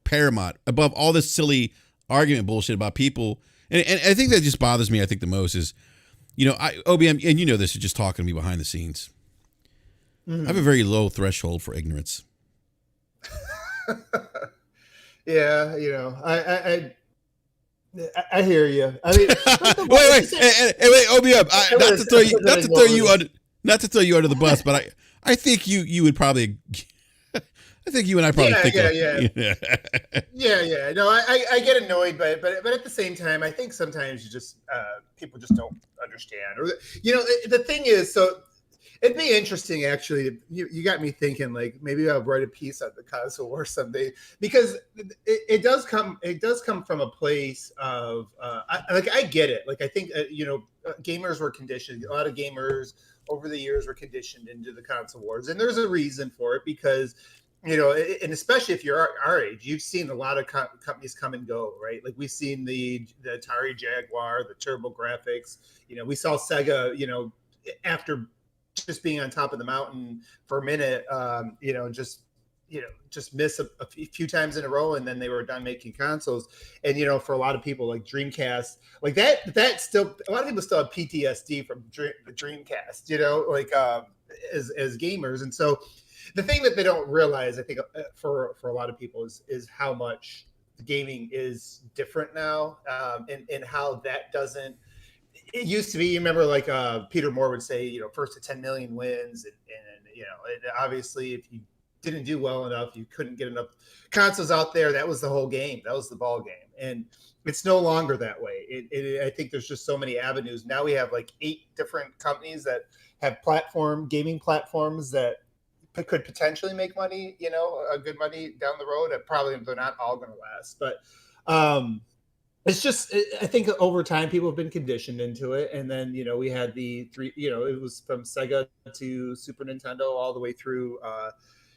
paramount above all this silly argument bullshit about people. And I think that just bothers me. I think the most is, OBM, and this is just talking to me behind the scenes. I have a very low threshold for ignorance. Yeah, I hear you. I mean, wait, wait, OBM. Not to throw you under the bus, but I think you would probably. I think you and I probably think. Yeah. No, I get annoyed, but at the same time, I think sometimes you just people just don't understand, or the thing is, so it'd be interesting actually. You got me thinking, like maybe I'll write a piece on the console war someday, because it does come from a place of I get it. Like I think gamers were conditioned. A lot of gamers over the years were conditioned into the console wars, and there's a reason for it, because and especially if you're our age, you've seen a lot of companies come and go, right? Like we've seen the Atari Jaguar, the Turbo Graphics. We saw Sega, after just being on top of the mountain for a minute, just miss a few times in a row, and then they were done making consoles. And for a lot of people, like Dreamcast, like that still, a lot of people still have PTSD from the Dreamcast, as gamers. And so the thing that they don't realize, I think, for a lot of people is how much gaming is different now, and how that doesn't. It used to be, you remember, like Peter Moore would say, first to 10 million wins, and obviously if you didn't do well enough, you couldn't get enough consoles out there. That was the whole game. That was the ball game, and it's no longer that way. I think there's just so many avenues now. We have like 8 different companies that have gaming platforms that could potentially make money, a good money down the road. And probably they're not all going to last, but it's just, I think over time people have been conditioned into it. And then, we had the 3, it was from Sega to Super Nintendo all the way through,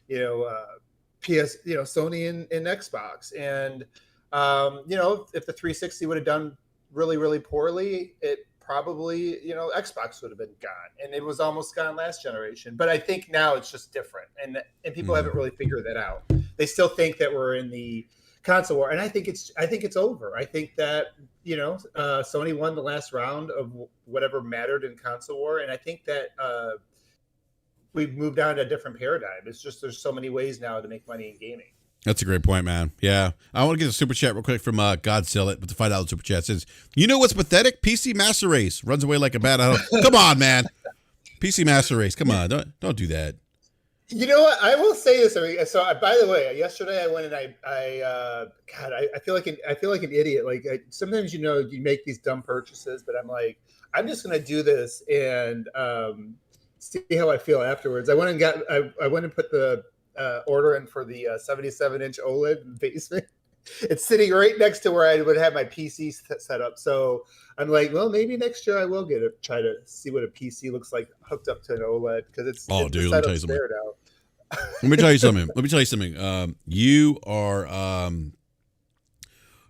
PS, Sony and Xbox. And, if the 360 would have done really, really poorly, it probably, Xbox would have been gone, and it was almost gone last generation. But I think now it's just different, and people haven't really figured that out. They still think that we're in the console war, and I think it's over. I think that Sony won the last round of whatever mattered in console war, and I think that we've moved on to a different paradigm. It's just there's so many ways now to make money in gaming. That's a great point, man. Yeah. I want to get a super chat real quick from Godzilla, but the $5 super chat says, what's pathetic? PC Master Race runs away like a bat out of... Come on, man. PC Master Race. Come on. Don't do that. You know what? I will say this. So, by the way, yesterday I went and I feel like an idiot. Like sometimes you make these dumb purchases, but I'm like, I'm just gonna do this and see how I feel afterwards. I went and put the order in for the 77-inch OLED in the basement. It's sitting right next to where I would have my PC set up. So I'm like, well, maybe next year I will try to see what a PC looks like hooked up to an OLED, because it's dude, let me tell you something. Let me tell you something.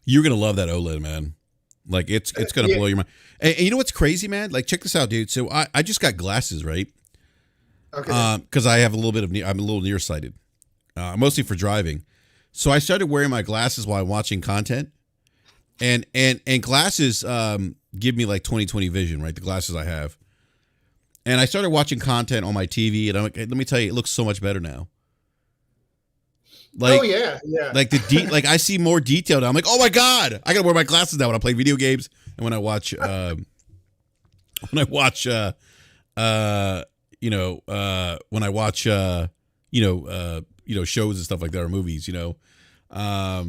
You're gonna love that OLED, man. Like it's gonna blow your mind. And you know what's crazy, man? Like check this out, dude. So I just got glasses, right? Okay. Because I have I'm a little nearsighted, mostly for driving. So I started wearing my glasses while I'm watching content, and glasses give me like 20/20 vision, right? The glasses I have, and I started watching content on my TV, and I'm like, let me tell you, it looks so much better now. Like, oh yeah. Like like I see more detail now. I'm like, oh my god, I gotta wear my glasses now when I play video games and when I watch shows and stuff like that, or movies, Oh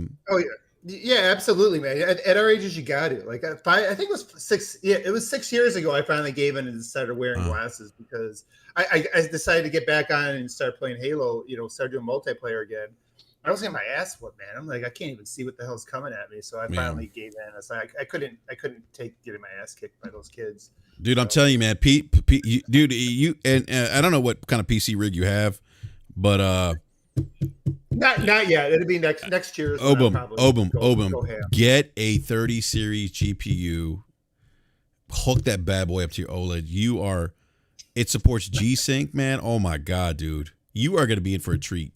yeah, absolutely, man. At our ages, you got to like. I think it was 6. Yeah, it was 6 years ago. I finally gave in and started wearing glasses, because I decided to get back on and start playing Halo. Start doing multiplayer again. I was getting my ass whooped, man. I'm like, I can't even see what the hell's coming at me. So I finally gave in. I was like, I couldn't take getting my ass kicked by those kids. Dude, I'm telling you, man, Pete, dude, you and I don't know what kind of PC rig you have, but not yet. It'll be next year. Obum. Get a 30 series GPU, hook that bad boy up to your OLED. It supports G-Sync, man. Oh my god, dude, you are gonna be in for a treat.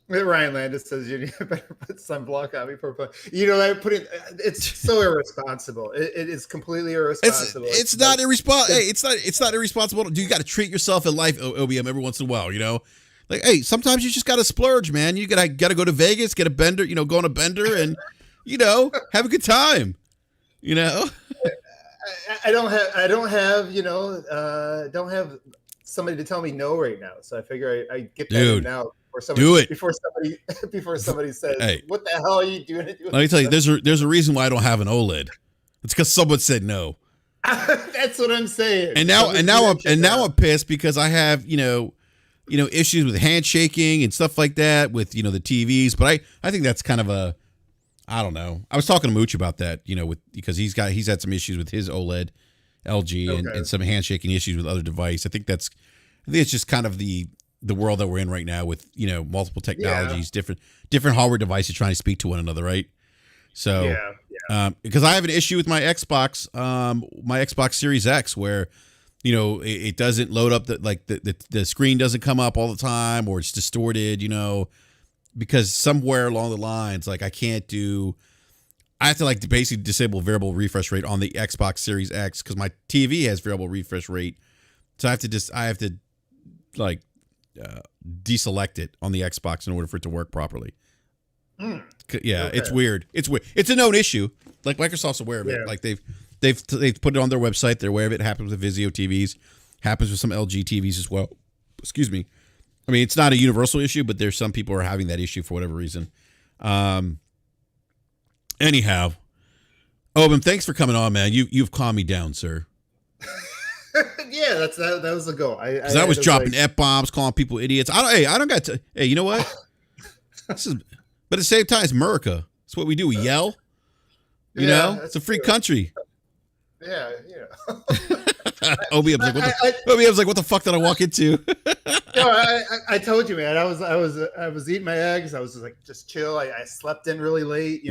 Ryan Landis says you better put sunblock on before playing. I put it. It's so irresponsible. It is completely irresponsible. It's not irresponsible. Hey, it's not irresponsible. You got to treat yourself in life, OBM, every once in a while. Like, hey, sometimes you just got to splurge, man. You got to go to Vegas, get a bender, go on a bender and, have a good time, I don't have don't have somebody to tell me no right now. So I figure I get that in now before somebody says, hey, what the hell are you doing? Let me tell you, there's a reason why I don't have an OLED. It's because someone said no. That's what I'm saying. And now I'm pissed because I have, issues with handshaking and stuff like that with, the TVs. But I think that's kind of I don't know. I was talking to Mooch about that, because he's had some issues with his OLED LG and some handshaking issues with other device. I think it's just kind of the world that we're in right now with, multiple technologies, different hardware devices trying to speak to one another. Right. So, because I have an issue with my Xbox Series X where, it doesn't load up the screen doesn't come up all the time, or it's distorted, because somewhere along the lines, like I have to basically disable variable refresh rate on the Xbox Series X because my TV has variable refresh rate. So I have to deselect it on the Xbox in order for it to work properly. Yeah, okay. It's weird. It's weird. It's a known issue. Like Microsoft's aware of it. Yeah. Like they've put it on their website. They're aware of it. It happens with Vizio TVs. Happens with some LG TVs as well. Excuse me. I mean, it's not a universal issue, but there's some people who are having that issue for whatever reason. Anyhow, Obin, thanks for coming on, man. You've calmed me down, sir. Yeah, that was the goal. I was dropping F-bombs, calling people idiots. I don't got to. Hey, you know what? But at the same time, it's America. It's what we do. We yell. You know, it's a free country. Yeah. OBM's like, what the fuck did I walk into? I told you, man. I was eating my eggs. I was just chill. I slept in really late.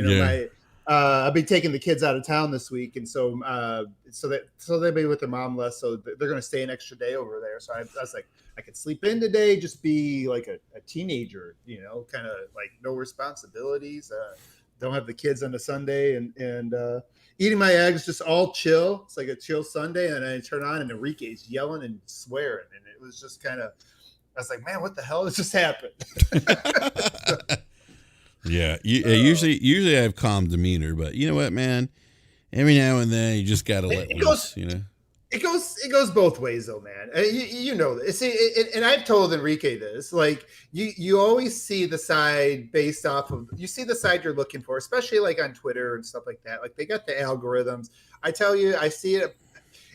I've been taking the kids out of town this week, and so they'll be with their mom less. So they're going to stay an extra day over there. So I was like, I could sleep in today, just be like a teenager, kind of like no responsibilities. Don't have the kids on a Sunday, and eating my eggs, just all chill. It's like a chill Sunday, and then I turn on and Enrique's yelling and swearing, and it was just kind of. I was like, man, what the hell has just happened? Yeah. Usually I have calm demeanor, but you know what, man? Every now and then you just gotta let loose. It goes both ways, though, man. You know this. And I've told Enrique this. Like you always see the side based off of the side you're looking for, especially like on Twitter and stuff like that. Like they got the algorithms. I tell you, I see it.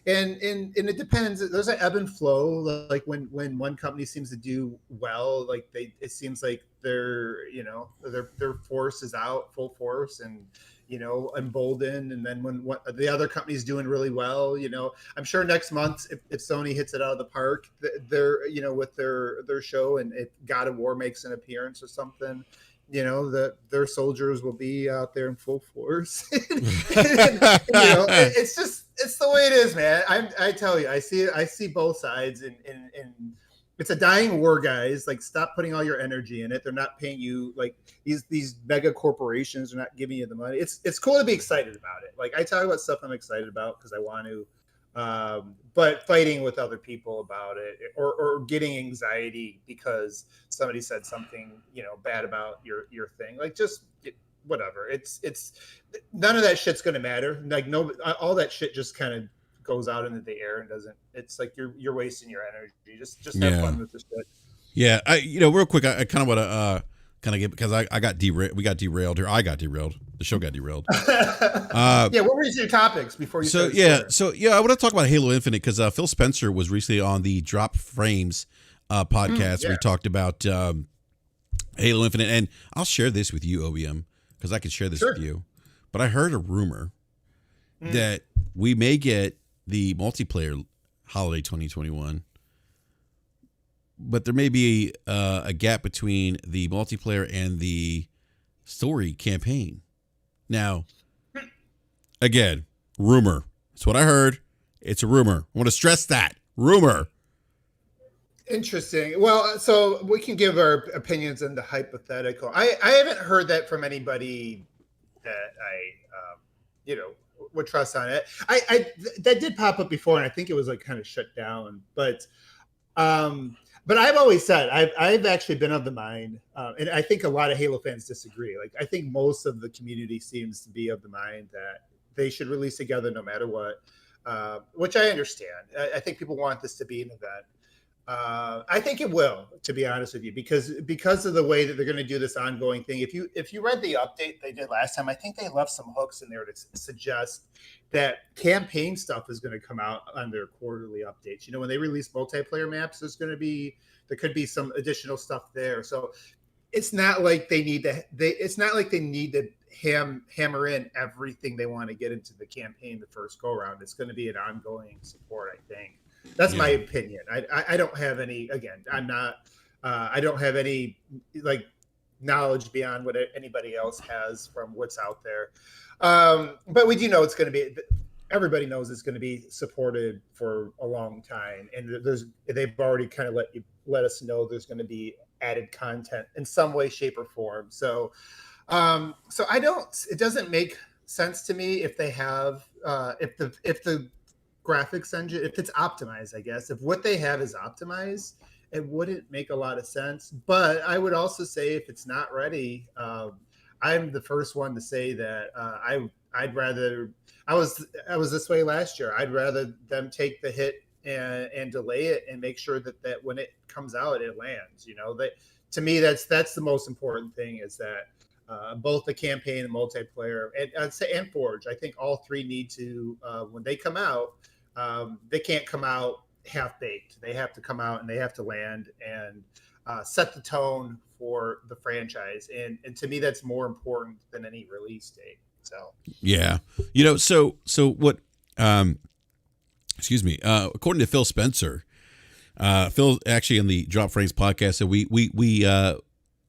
And it depends. There's an ebb and flow. Like when one company seems to do well, like it seems like their force is out full force and emboldened. And then when the other company's doing really well, I'm sure next month if Sony hits it out of the park, they're with their show, and if God of War makes an appearance or something, their soldiers will be out there in full force. It's the way it is, man. I tell you, I see both sides, and it's a dying war, guys. Like, stop putting all your energy in it. They're not paying you. Like these mega corporations are not giving you the money. It's cool to be excited about it. Like I talk about stuff I'm excited about because I want to. But fighting with other people about it, or getting anxiety because somebody said something, bad about your thing, like whatever. It's none of that shit's gonna matter. Like all that shit just kind of goes out into the air and doesn't. It's like you're wasting your energy. Just have fun with this shit. Yeah, real quick, I kind of want to get, because I got derailed. We got derailed, or I got derailed. The show got derailed. What were your topics before you? I want to talk about Halo Infinite because Phil Spencer was recently on the Drop Frames podcast where he talked about Halo Infinite, and I'll share this with you, OBM, because I can share this with you. But I heard a rumor that we may get the multiplayer holiday 2021. But there may be a gap between the multiplayer and the story campaign. Now, again, rumor. It's what I heard. It's a rumor. I want to stress that. Rumor. Interesting. Well, so we can give our opinions on the hypothetical. I haven't heard that from anybody that I would trust on it. I that did pop up before, and I think it was like kind of shut down. But But I've always said I've actually been of the mind, and I think a lot of Halo fans disagree. Like I think most of the community seems to be of the mind that they should release together no matter what, which I understand. I think people want this to be an event. I think it will, to be honest with you, because of the way that they're going to do this ongoing thing. If you read the update they did last time, I think they left some hooks in there to suggest that campaign stuff is going to come out on their quarterly updates. You know, when they release multiplayer maps, there could be some additional stuff there. So it's not like they need to hammer in everything they want to get into the campaign the first go around. It's going to be an ongoing support, I think. That's my opinion. I don't have any, again, I'm not, I don't have any like knowledge beyond what anybody else has from what's out there. But we do know it's going to be, everybody knows it's going to be supported for a long time. And they've already kind of let us know there's going to be added content in some way, shape or form. So, it doesn't make sense to me if they have, if the graphics engine, if it's optimized, I guess, if what they have is optimized, it wouldn't make a lot of sense. But I would also say if it's not ready, I'm the first one to say that I'd rather, I was this way last year. I'd rather them take the hit and delay it and make sure that when it comes out, it lands. You know, that to me, that's the most important thing, is that both the campaign and multiplayer, and I'd say and Forge, I think all three need to, when they come out, they can't come out half-baked. They have to come out and they have to land and set the tone for the franchise. And to me, that's more important than any release date. So yeah, you know, so what? Excuse me. According to Phil Spencer, Phil actually on the Drop Frames podcast said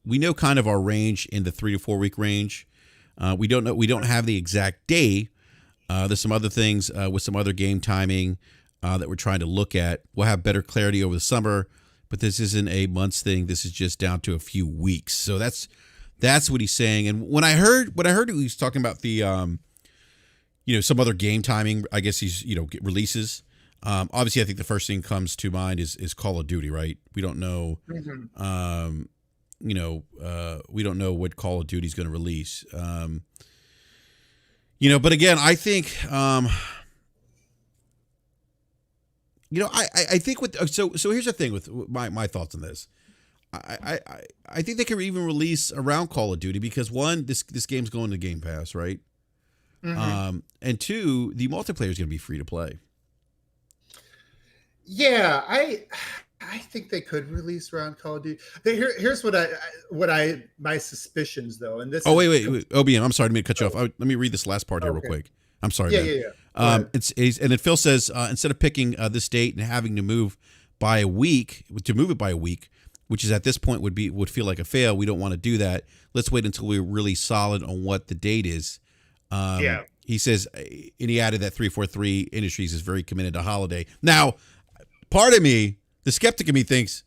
we know kind of our range in the 3 to 4 week range. We don't have the exact day. There's some other things with some other game timing that we're trying to look at. We'll have better clarity over the summer, but this isn't a months thing. This is just down to a few weeks. So that's what he's saying. And when I heard he was talking about the some other game timing, I guess he's releases. Obviously, I think the first thing comes to mind is Call of Duty, right? We don't know. Mm-hmm. We don't know what Call of Duty is going to release. But again, I think, I think so here's the thing with my thoughts on this. I think they can even release around Call of Duty because one, this game's going to Game Pass, right? Mm-hmm. And two, the multiplayer is going to be free to play. Yeah, I think they could release around Call of Duty. Here's what my suspicions though, and this. Oh wait, OBM. I'm sorry to cut you off. Let me read this last part here real quick. I'm sorry. Yeah. And then Phil says instead of picking this date and having to move it by a week, which is at this point would feel like a fail. We don't want to do that. Let's wait until we're really solid on what the date is. He says, and he added that 343 Industries is very committed to holiday. Now, part of me, the skeptic in me, thinks,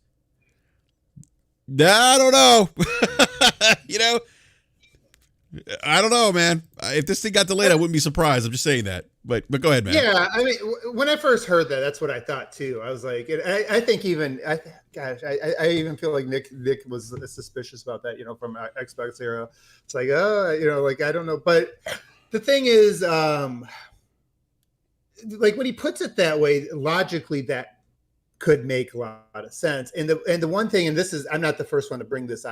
I don't know. I don't know, man. If this thing got delayed, I wouldn't be surprised. I'm just saying that. But go ahead, man. Yeah, I mean, when I first heard that, that's what I thought too. I was like, I think even, I even feel like Nick was suspicious about that, from Xbox era. It's like, I don't know. But the thing is, like when he puts it that way, logically that could make a lot of sense. And the one thing, and this is, I'm not the first one to bring this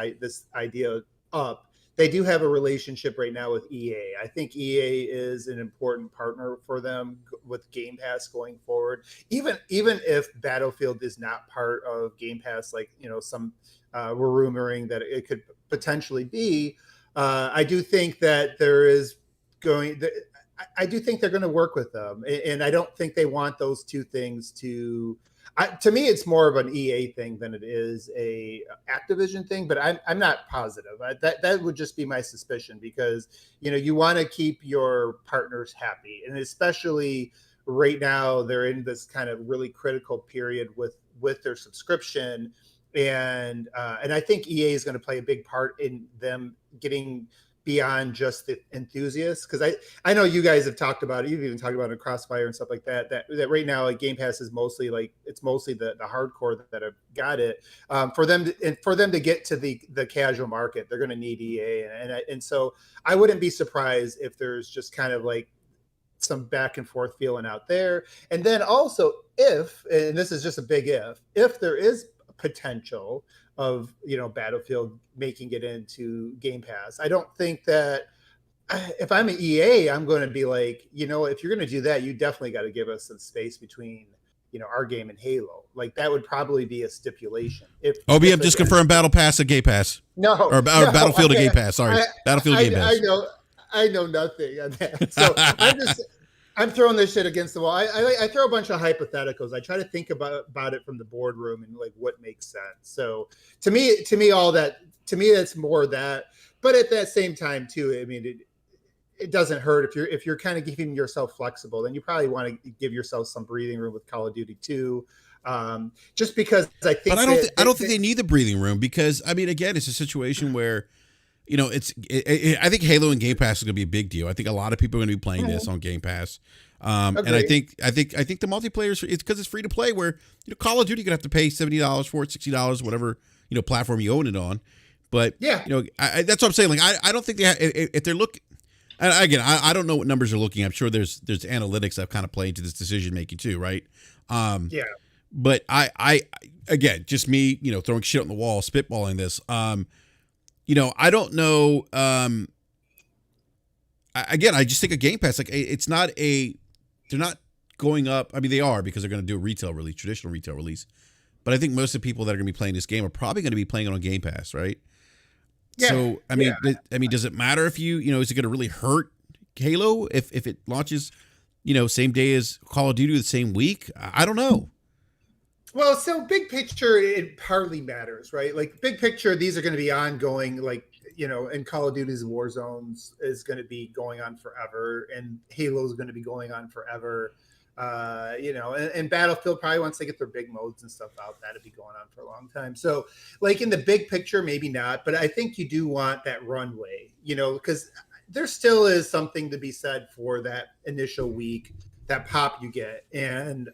idea up. They do have a relationship right now with EA. I think EA is an important partner for them with Game Pass going forward. Even if Battlefield is not part of Game Pass, like some were rumoring that it could potentially be. I do think that I do think they're going to work with them, and I don't think they want those two things to. To me, it's more of an EA thing than it is a Activision thing, but I'm not positive. That would just be my suspicion because you want to keep your partners happy, and especially right now they're in this kind of really critical period with their subscription, and I think EA is going to play a big part in them getting beyond just the enthusiasts, because I know you guys have talked about it. You've even talked about it in Crossfire and stuff like that. That right now, like Game Pass is mostly the hardcore that have got it. For them to get to the casual market, they're going to need EA, and so I wouldn't be surprised if there's just kind of like some back and forth feeling out there. And then also, and this is just a big if there is potential of Battlefield making it into Game Pass, I don't think that if I'm an EA, I'm going to be like, if you're going to do that, you definitely got to give us some space between our game and Halo. Like that would probably be a stipulation. If OBM just confirmed Battle Pass to Game Pass. Or Battlefield to Game Pass. Sorry, Battlefield Game Pass. I know nothing on that. So I'm throwing this shit against the wall. I throw a bunch of hypotheticals. I try to think about it from the boardroom and like what makes sense. So to me, it's more that. But at that same time, too, I mean, it doesn't hurt if you're kind of keeping yourself flexible. Then you probably want to give yourself some breathing room with Call of Duty 2. Just because I think. But I don't think they need the breathing room, because I mean, again, it's a situation where. I think Halo and Game Pass is going to be a big deal. I think a lot of people are going to be playing this on Game Pass, and I think the multiplayer is because it's free to play. Where Call of Duty, you're going to have to pay $70 for it, $60, whatever platform you own it on. But that's what I'm saying. Like I don't think they if they're looking. Again, I don't know what numbers they're looking at. I'm sure there's analytics that kind of play into this decision making too, right? But I again, just me, throwing shit on the wall, spitballing this. I don't know. Again, I just think a Game Pass, like it's not they're not going up. I mean, they are, because they're going to do a traditional retail release. But I think most of the people that are going to be playing this game are probably going to be playing it on Game Pass, right? Yeah. So I mean, does it matter if is it going to really hurt Halo if it launches, same day as Call of Duty the same week? I don't know. Well, so big picture, it hardly matters, right? Like big picture, these are going to be ongoing, like, and Call of Duty's Warzones is going to be going on forever, and Halo is going to be going on forever. And Battlefield probably, once they get their big modes and stuff out, that'll be going on for a long time. So like in the big picture, maybe not, but I think you do want that runway, because there still is something to be said for that initial week, that pop you get, and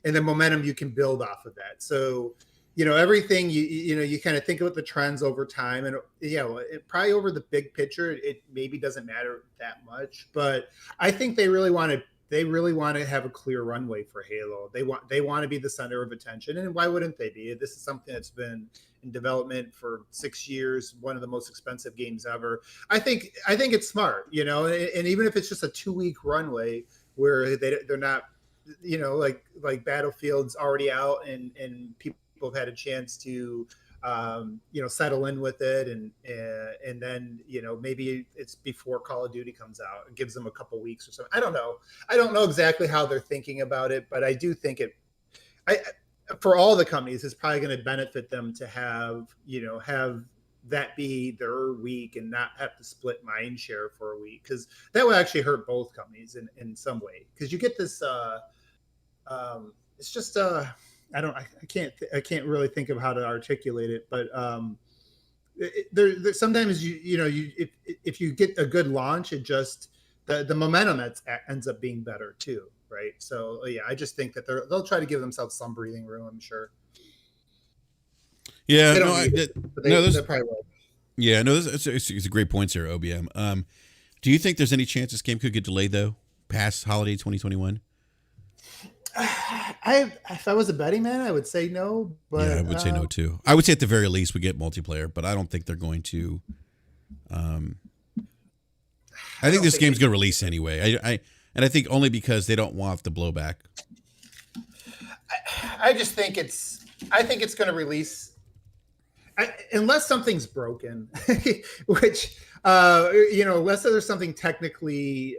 the momentum you can build off of that. So, everything you kind of think about the trends over time, and it probably over the big picture, it maybe doesn't matter that much. But I think they really want to have a clear runway for Halo. They want to be the center of attention, and why wouldn't they be? This is something that's been in development for 6 years, one of the most expensive games ever. I think it's smart, and even if it's just a 2-week runway where they're not, like Battlefield's already out and people have had a chance to, settle in with it. And then, maybe it's before Call of Duty comes out. It gives them a couple weeks or something. I don't know. I don't know exactly how they're thinking about it, but I do think for all the companies, it's probably going to benefit them to have that be their week and not have to split mind share for a week, because that would actually hurt both companies in some way, because you get this it's just I can't really think of how to articulate it, but there sometimes if you get a good launch, it just the momentum ends up being better too, right? So I just think that they'll try to give themselves some breathing room, I'm sure. Yeah, they probably will. Yeah, no, it's a great point here, OBM. Do you think there's any chance this game could get delayed though, past holiday 2021? If I was a betting man, I would say no. But yeah, I would say no too. I would say at the very least we get multiplayer, but I don't think they're going to. I think this game's going to release anyway. I think only because they don't want the blowback. I just think I think it's going to release. Unless something's broken, which, unless there's something technically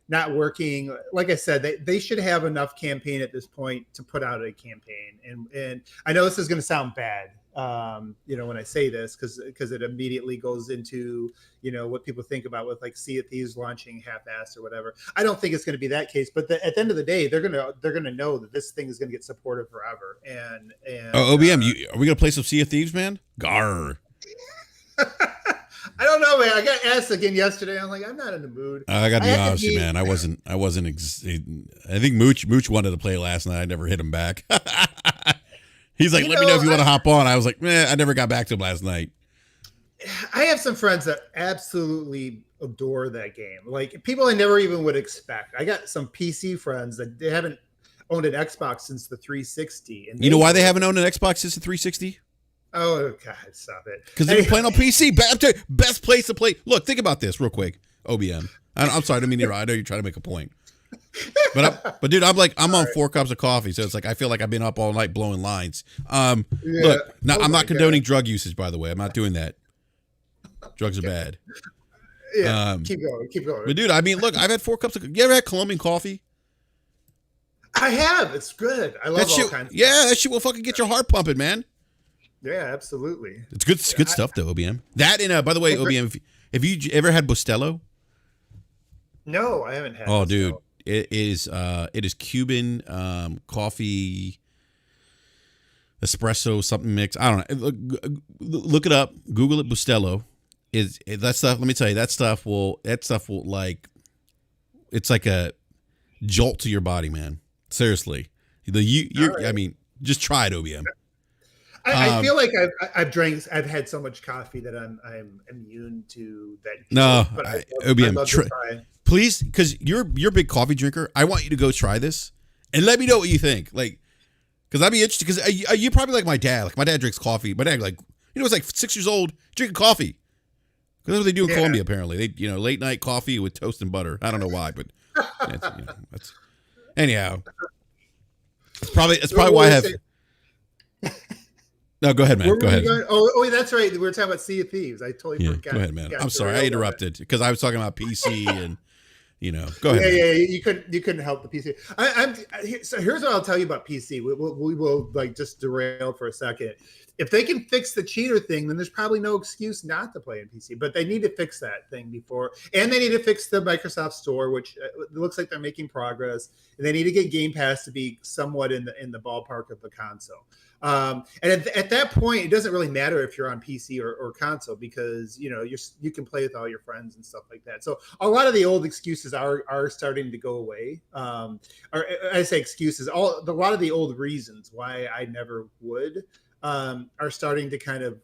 not working. Like I said, they should have enough campaign at this point to put out a campaign. And I know this is going to sound bad, when I say this, because it immediately goes into, what people think about with like Sea of Thieves launching half-assed or whatever. I don't think it's going to be that case, but at the end of the day, they're going to know that this thing is going to get supported forever. And OBM, are we going to play some Sea of Thieves, man? Garr. I don't know, man. I got asked again yesterday. I'm like, I'm not in the mood. I got to be had to honest with you, be- man. I wasn't. I think Mooch wanted to play last night. I never hit him back. He's like, You let me know if you know, want to hop on. I was like, I never got back to him last night. I have some friends that absolutely adore that game. Like people I never even would expect. I got some PC friends that they haven't owned an Xbox since the 360. And You know why they haven't owned an Xbox since the 360? Oh God, stop it! Because they've been playing on PC. Best place to play. Look, think about this real quick. OBM. I'm sorry, I mean, I know you're trying to make a point. But dude, I'm on 4 cups of coffee, so it's like I feel like I've been up all night blowing lines. Look, now I'm not condoning drug usage, by the way. I'm not doing that. Drugs are bad. Yeah, keep going. But dude, I mean, look, I've had 4 cups of. You ever had Colombian coffee? I have. It's good. I love That all shit. kinds. Yeah, that shit will fucking get your heart pumping, man. Yeah, absolutely. It's good. It's good stuff, though. OBM. That and by the way, OBM. Have you ever had Bustelo? No, I haven't had. Oh, this, dude, no. it is Cuban coffee, espresso something mix. I don't know. Look it up. Google it. Bustelo is that stuff. Let me tell you, that stuff will like, it's like a jolt to your body, man. Seriously, Right. I mean, just try it, OBM. I feel like I've had so much coffee that I'm immune to that. No, but OBM, I'd love to try. Please, because you're a big coffee drinker. I want you to go try this and let me know what you think. Like, because I'd be interested. Because you're probably like my dad. Like my dad drinks coffee. My dad was like 6 years old drinking coffee. Because that's what they do in Colombia. Apparently, they late night coffee with toast and butter. I don't know why, but that's anyhow. It's probably why I have. No, go ahead, man. Go ahead. Oh, that's right. We were talking about Sea of Thieves. I totally forgot. Go ahead, man. I'm sorry, I interrupted because I was talking about PC and Go ahead. Yeah. You couldn't help the PC. So here's what I'll tell you about PC. We will like just derail for a second. If they can fix the cheater thing, then there's probably no excuse not to play in PC. But they need to fix that thing before, and they need to fix the Microsoft Store, which it looks like they're making progress. And they need to get Game Pass to be somewhat in the ballpark of the console. And at that point, it doesn't really matter if you're on PC or console because you can play with all your friends and stuff like that. So a lot of the old excuses are starting to go away. Or I say excuses, a lot of the old reasons why I never would are starting to kind of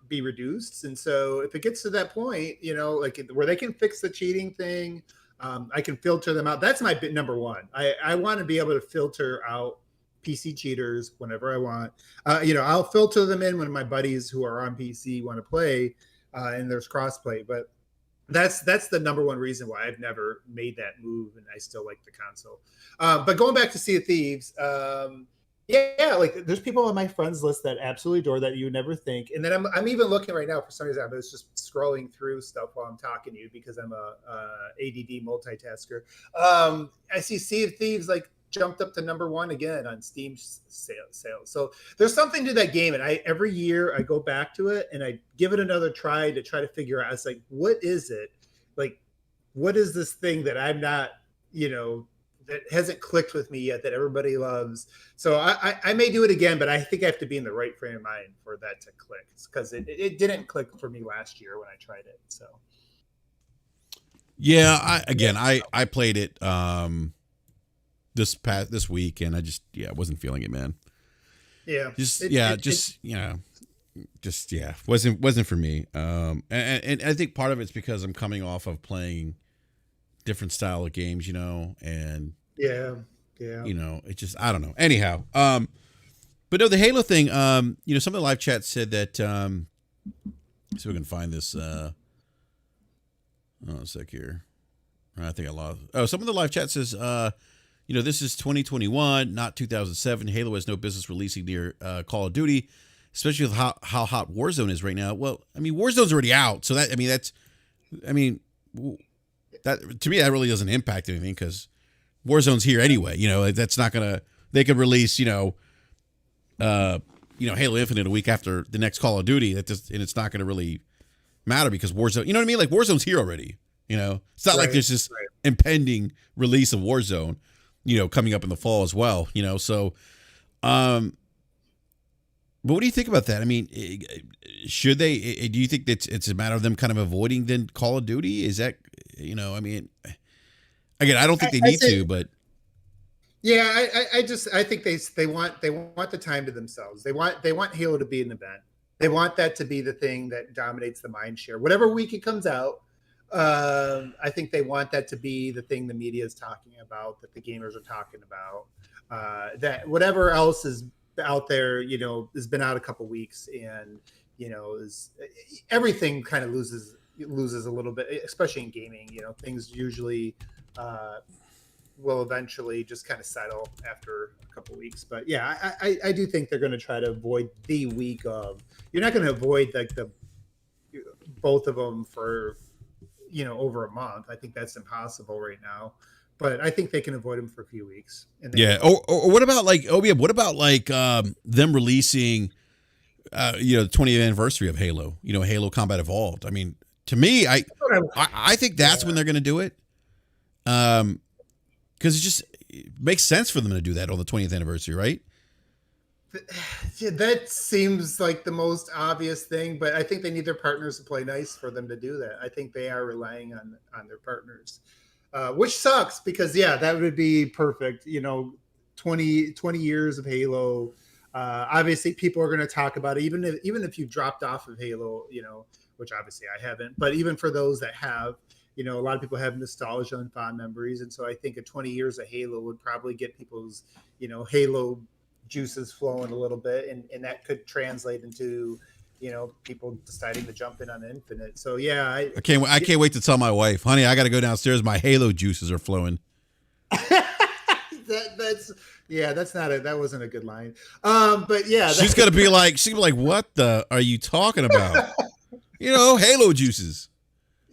be reduced. And so if it gets to that point, like where they can fix the cheating thing, I can filter them out. That's my number one. I want to be able to filter out PC cheaters whenever I want. I'll filter them in when my buddies who are on PC want to play, and there's crossplay. But that's the number one reason why I've never made that move, and I still like the console. But going back to Sea of Thieves, like there's people on my friends list that absolutely adore that you would never think. And then I'm even looking right now for some reason. I was just scrolling through stuff while I'm talking to you because I'm a ADD multitasker. I see Sea of Thieves jumped up to number one again on Steam sales. So there's something to that game, and every year I go back to it and I give it another try to figure out. It's like, what is it? Like, what is this thing that I'm not, that hasn't clicked with me yet that everybody loves? So I may do it again, but I think I have to be in the right frame of mind for that to click because it didn't click for me last year when I tried it. So yeah, I played it this week, and I just wasn't feeling it, man. Yeah, wasn't for me. And I think part of it's because I'm coming off of playing different style of games, and it just, I don't know. Anyhow, but no, the Halo thing, some of the live chat said that, so we can find this, a sec here. I think I lost. Oh, some of the live chat says, this is 2021, not 2007. Halo has no business releasing near Call of Duty, especially with how hot Warzone is right now. Well, I mean, Warzone's already out, so that to me that really doesn't impact anything because Warzone's here anyway. That's not gonna. They could release Halo Infinite a week after the next Call of Duty. And it's not gonna really matter because Warzone. You know what I mean? Like Warzone's here already. It's not like there's this impending release of Warzone. Coming up in the fall as well. So, but But what do you think about that? I mean, should they? Do you think that it's a matter of them kind of avoiding then Call of Duty? Is that, I mean, again, I don't think they need to, but yeah, I think they want the time to themselves. They want Halo to be an event. They want that to be the thing that dominates the mind share. Whatever week it comes out, I think they want that to be the thing the media is talking about, that the gamers are talking about. That whatever else is out there, has been out a couple weeks, and is everything kind of loses a little bit, especially in gaming. Things usually will eventually just kind of settle after a couple weeks. But yeah, I do think they're going to try to avoid the week of. You're not going to avoid like the both of them for over a month. I think that's impossible right now. But I think they can avoid them for a few weeks. Yeah. Or what about like OBM? What about like them releasing, the 20th anniversary of Halo? Halo Combat Evolved. I mean, to me, I think that's when they're going to do it. Because it makes sense for them to do that on the 20th anniversary, right? Yeah, that seems like the most obvious thing, but I think they need their partners to play nice for them to do that. I think they are relying on their partners. Which sucks because that would be perfect. 20 years of Halo. Obviously people are going to talk about it, even if you dropped off of Halo, which obviously I haven't, but even for those that have, a lot of people have nostalgia and fond memories. And so I think 20 years of Halo would probably get people's, Halo juices flowing a little bit. And that could translate into, people deciding to jump in on Infinite. So yeah, I can't wait to tell my wife, honey, I got to go downstairs. My Halo juices are flowing. That wasn't a good line. But yeah, she's gonna be like, what the are you talking about? Halo juices.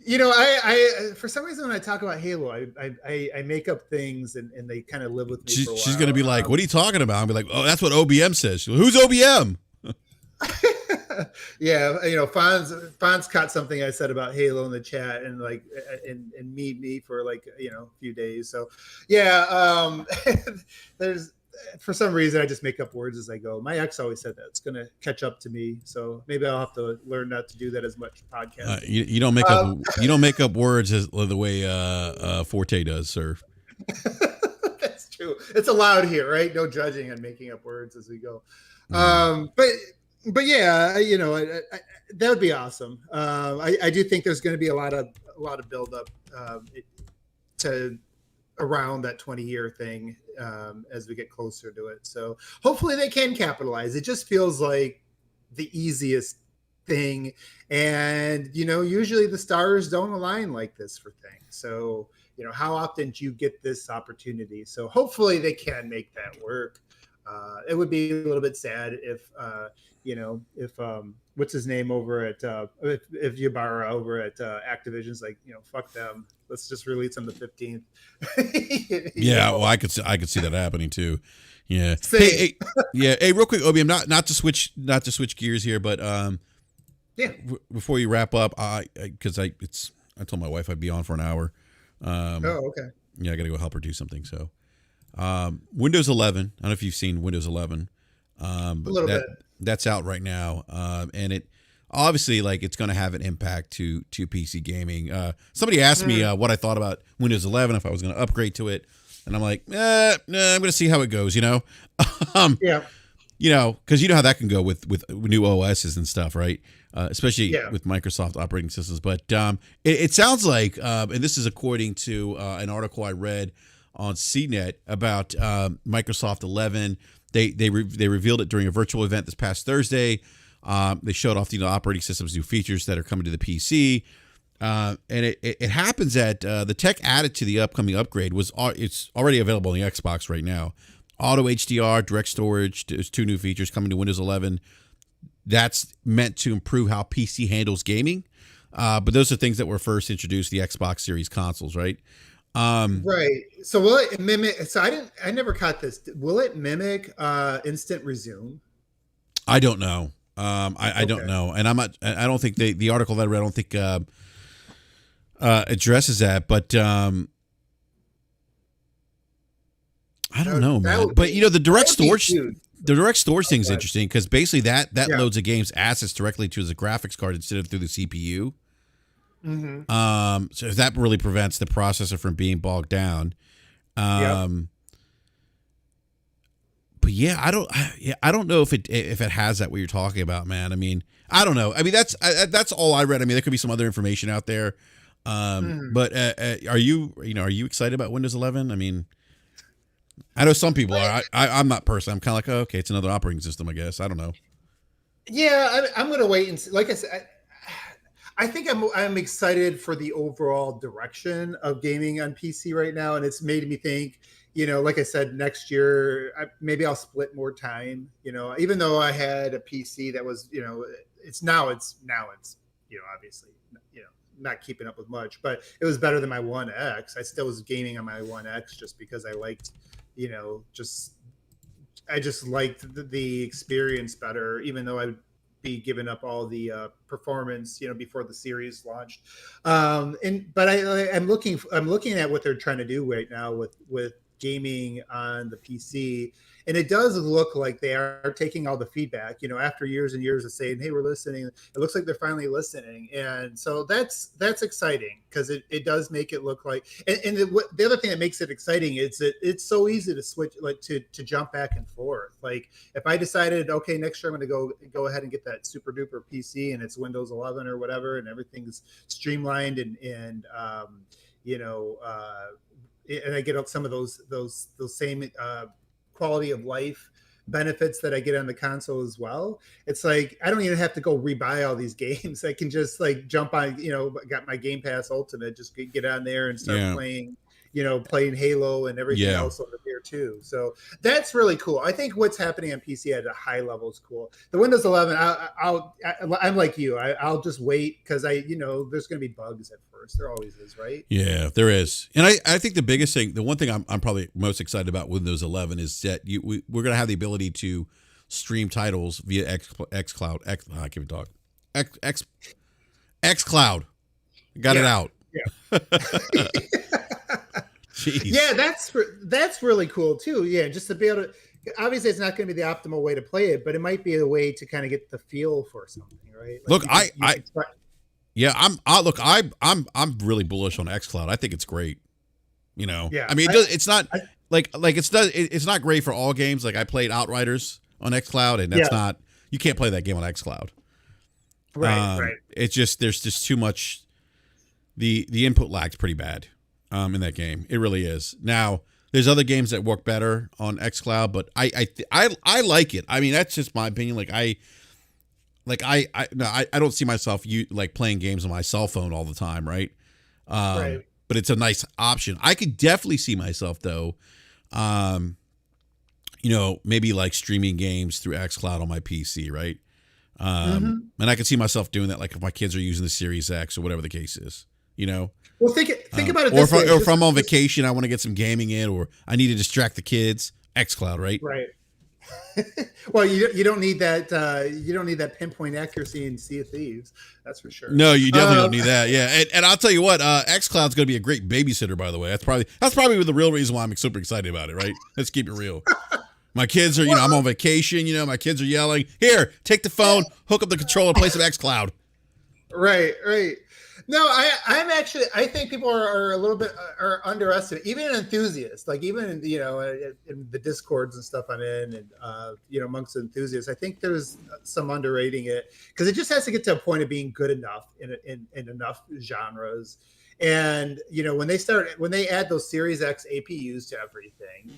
I for some reason when I talk about Halo, I make up things and they kind of live with me. For a while. She's gonna be like, what are you talking about? I'll be like, oh, that's what OBM says. Who's OBM? Yeah, Fonz caught something I said about Halo in the chat and like and me for like a few days. So yeah, there's for some reason I just make up words as I go. My ex always said that it's gonna catch up to me, so maybe I'll have to learn not to do that as much podcast. You don't make up words as the way Forte does, sir. That's true. It's allowed here, right? No judging on making up words as we go. But yeah, that would be awesome. I do think there's going to be a lot of buildup to around that 20-year thing as we get closer to it. So hopefully they can capitalize. It just feels like the easiest thing, and usually the stars don't align like this for things. So how often do you get this opportunity? So hopefully they can make that work. It would be a little bit sad if what's his name over at if Ybarra over at Activision's like, fuck them, let's just release on the 15th. Well, I could see that happening too. Yeah. Hey, real quick, OBM, not to switch gears here, but before you wrap up, I told my wife I'd be on for an hour. Okay. Yeah, I got to go help her do something. So, Windows 11. I don't know if you've seen Windows 11. A little bit. That's out right now, and it obviously it's going to have an impact to PC gaming. Somebody asked me what I thought about Windows 11, if I was going to upgrade to it, and I'm like, nah, I'm going to see how it goes. Yeah. Because how that can go with new OSs and stuff, right? Especially with Microsoft operating systems. But it sounds like, and this is according to an article I read on CNET about Microsoft 11. They revealed it during a virtual event this past Thursday. They showed off the operating system's new features that are coming to the PC. And it happens that the tech added to the upcoming upgrade it's already available on the Xbox right now. Auto HDR, direct storage. There's 2 new features coming to Windows 11. That's meant to improve how PC handles gaming. But those are things that were first introduced to the Xbox Series consoles, right? Right. So will it mimic? So I never caught this. Will it mimic instant resume? I don't know. I don't know, and I don't think the article that I read, I don't think addresses that. But I don't know, man. But the direct storage, The direct storage thing is Okay. interesting because basically that Yeah. loads a game's assets directly to the graphics card instead of through the CPU. Mm-hmm. So that really prevents the processor from being bogged down. But yeah, I don't know if it has that what you're talking about, man. I mean, I don't know. I mean, that's all I read. I mean, there could be some other information out there. But are you excited about Windows 11? I mean, I know some people are. I'm not personally. I'm kind of like, oh, okay, it's another operating system, I guess. I don't know. Yeah, I'm going to wait and see. Like I said, I think I'm excited for the overall direction of gaming on PC right now, and it's made me think. Like I said, next year maybe I'll split more time. Even though I had a PC that was, it's now obviously, not keeping up with much, but it was better than my One X. I still was gaming on my One X just because I liked, I just liked the experience better, even though I'd be giving up all the performance, before the series launched. But I'm looking at what they're trying to do right now with gaming on the PC, and it does look like they are taking all the feedback, after years and years of saying, hey, we're listening. It looks like they're finally listening, and so that's exciting because it does make it look like. And the other thing that makes it exciting is that it's so easy to switch, like to jump back and forth. Like if I decided, okay, next year I'm going to go ahead and get that super duper PC and it's Windows 11 or whatever, and everything's streamlined and and I get some of those same quality of life benefits that I get on the console as well. It's like I don't even have to go rebuy all these games. I can just like jump on, got my Game Pass Ultimate, just get on there and start playing, playing Halo and everything else over there too. So that's really cool. I think what's happening on PC at a high level is cool. The Windows 11, I'm like you. I'll just wait because there's going to be bugs at first. There always is, right? Yeah, there is. And I think the biggest thing, the one thing I'm probably most excited about Windows 11 is that we're going to have the ability to stream titles via xCloud. I can't even talk. xCloud. Got it out. Yeah. Jeez. Yeah, that's really cool too. Yeah, just to be able to. Obviously, it's not going to be the optimal way to play it, but it might be a way to kind of get the feel for something, right? Look, I'm really bullish on xCloud. I think it's great. Yeah. I mean, it's not it's not great for all games. Like I played Outriders on xCloud, and that's not, you can't play that game on xCloud. Right. It's just there's just too much. The input lag's pretty bad in that game. It really is. Now there's other games that work better on xCloud, but I like it. I mean, that's just my opinion. I don't see myself playing games on my cell phone all the time, right? Right. But it's a nice option. I could definitely see myself though, maybe like streaming games through xCloud on my PC, right? And I could see myself doing that, like if my kids are using the Series X or whatever the case is, Well, think about it or this way. if I'm on vacation, I want to get some gaming in, or I need to distract the kids. xCloud, right? Right. Well, you don't need that. You don't need that pinpoint accuracy in Sea of Thieves. That's for sure. No, you definitely don't need that. Yeah, and I'll tell you what, xCloud's going to be a great babysitter. By the way, that's probably the real reason why I'm super excited about it. Right? Let's keep it real. My kids are, I'm on vacation. My kids are yelling, "Here, take the phone, hook up the controller, play some xCloud." Right. No, I think people are a little bit are underestimated, even enthusiasts, like even in the Discords and stuff I'm in, and amongst enthusiasts. I think there's some underrating it because it just has to get to a point of being good enough in enough genres. And when they add those Series X APUs to everything,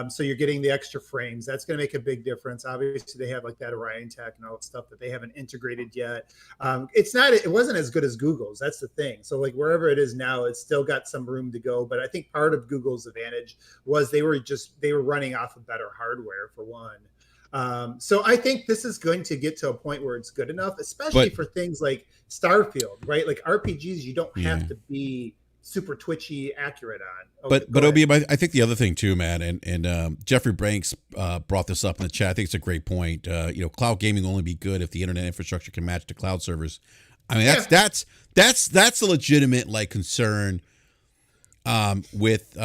so you're getting the extra frames, that's going to make a big difference. Obviously, they have like that Orion Tech and all that stuff that they haven't integrated yet. It wasn't as good as Google's. That's the thing. So like wherever it is now, it's still got some room to go. But I think part of Google's advantage was they were running off of better hardware for one. So I think this is going to get to a point where it's good enough, especially for things like Starfield, right? Like RPGs, you don't have to be super twitchy accurate on. Okay, but OB, I think the other thing too, man, and Jeffrey Branks brought this up in the chat. I think it's a great point. Cloud gaming will only be good if the internet infrastructure can match the cloud servers. I mean, that's a legitimate concern. With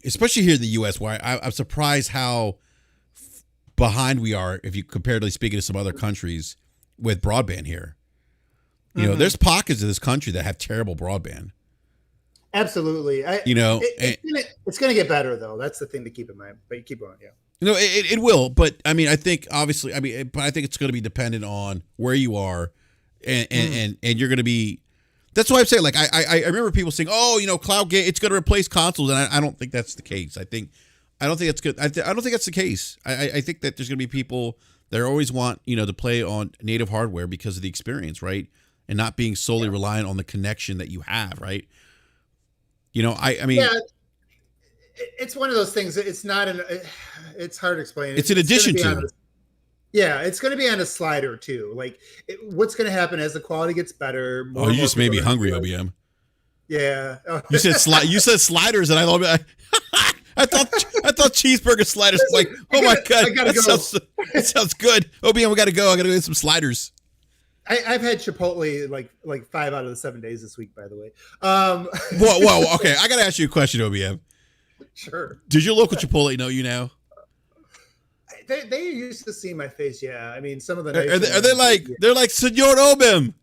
especially here in the U.S., where I'm surprised how behind we are if you comparatively speaking to some other countries with broadband here. You know, there's pockets of this country that have terrible broadband. Absolutely. It's going to get better though. That's the thing to keep in mind. But you keep going, yeah. No, it will, but I mean, I think obviously, but I think it's going to be dependent on where you are, and you're going to be. That's why I'm saying, like, I remember people saying, oh, you know, cloud game, it's going to replace consoles, and I don't think that's the case. I don't think that's good. I don't think that's the case. I think that there's going to be people that always want, you know, to play on native hardware because of the experience, right, and not being solely reliant on the connection that you have, right. You know, I mean. Yeah. It's one of those things. It's not it's hard to explain. It's in addition to. It's going to be on a slider too. Like, what's going to happen as the quality gets better? You just made me hungry, OBM. Yeah. You said sliders, and I thought cheeseburger sliders. Like, oh my god, that sounds good. OBM, we got to go. I got to go get some sliders. I've had Chipotle like 5 out of the 7 days this week, by the way. Whoa. Okay, I got to ask you a question, OBM. Sure. Did your local Chipotle know you now? They used to see my face. Yeah, I mean, some of the are they like they're like Senor Obim?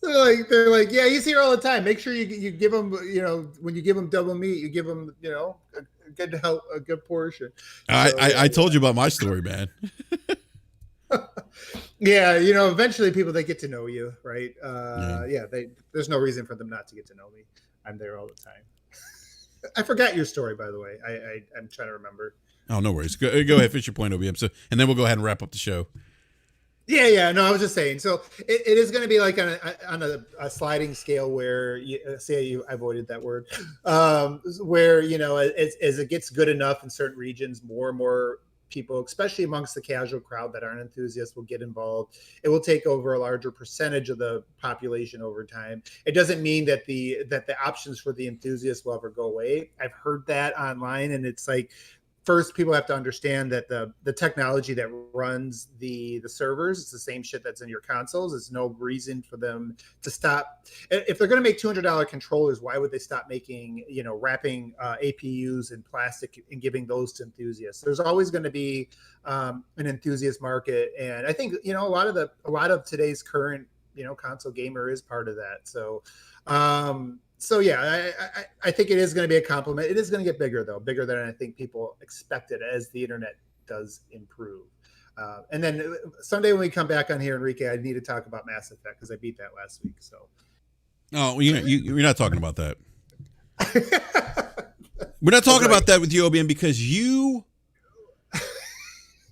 They're like yeah, he's here all the time. Make sure you give him, you know, when you give him double meat, you give him, you know, a good portion. I told you about my story, man. Yeah, you know, eventually people, they get to know you, right? There's no reason for them not to get to know me. I'm there all the time. I forgot your story, by the way. I'm trying to remember. Oh, no worries. Go ahead, finish your point, OBM. So, and then we'll go ahead and wrap up the show. Yeah. No, I was just saying. So it is going to be like on a sliding scale where you I avoided that word, where, you know, as it gets good enough in certain regions, more and more people, especially amongst the casual crowd that aren't enthusiasts, will get involved. It will take over a larger percentage of the population over time. It doesn't mean that the options for the enthusiasts will ever go away. I've heard that online, and it's like, first, people have to understand that the technology that runs the servers is the same shit that's in your consoles. There's no reason for them to stop. If they're going to make $200 controllers, why would they stop making, you know, wrapping APUs in plastic and giving those to enthusiasts? There's always going to be an enthusiast market, and I think, you know, a lot of today's current, you know, console gamer is part of that. So yeah, I think it is going to be a compliment. It is going to get bigger, though, bigger than I think people expected as the internet does improve. And then someday when we come back on here, Enrique, I need to talk about Mass Effect because I beat that last week. So. Oh, you're not talking about that. We're not talking about that with you, OBM, because you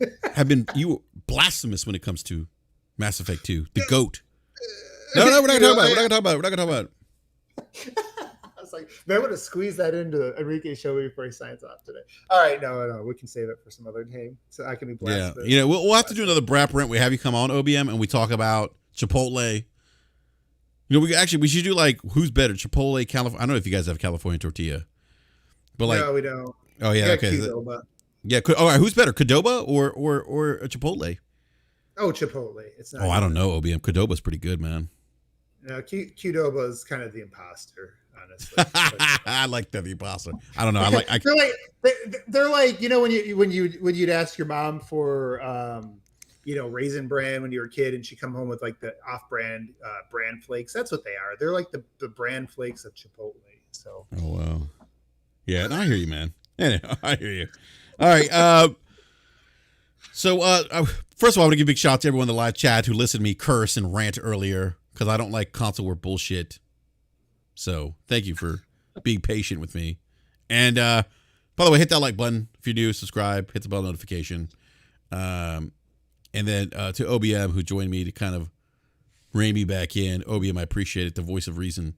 were blasphemous when it comes to Mass Effect 2, the GOAT. No, we're not going to talk about it. I was like, man, I'm going to squeeze that into Enrique's show before he signs off today. All right, no, we can save it for some other time, so I can be blessed. Yeah, you know, we'll have to do another BRAP rent. We have you come on, OBM, and we talk about Chipotle. You know, we should do like, who's better, Chipotle, California? I don't know if you guys have California tortilla, but like, no, we don't. Oh yeah, okay. Qdoba. Yeah, all right. Who's better, Qdoba or a Chipotle? Oh, Chipotle. It's not. Oh, I don't know, OBM. Qdoba's pretty good, man. No, Qdoba is kind of the imposter, honestly. I like the imposter. I don't know. They're like, you know, when you'd ask your mom for you know, Raisin Bran when you were a kid, and she come home with like the off-brand brand flakes. That's what they are. They're like the brand flakes of Chipotle. So. Oh wow. Yeah, I hear you, man. Anyway, I hear you. All right. So first of all, I want to give a big shout out to everyone in the live chat who listened to me curse and rant earlier, because I don't like console war bullshit. So thank you for being patient with me. And by the way, hit that like button if you're new, subscribe, hit the bell notification. And then to OBM, who joined me to kind of rein me back in. OBM, I appreciate it. The voice of reason.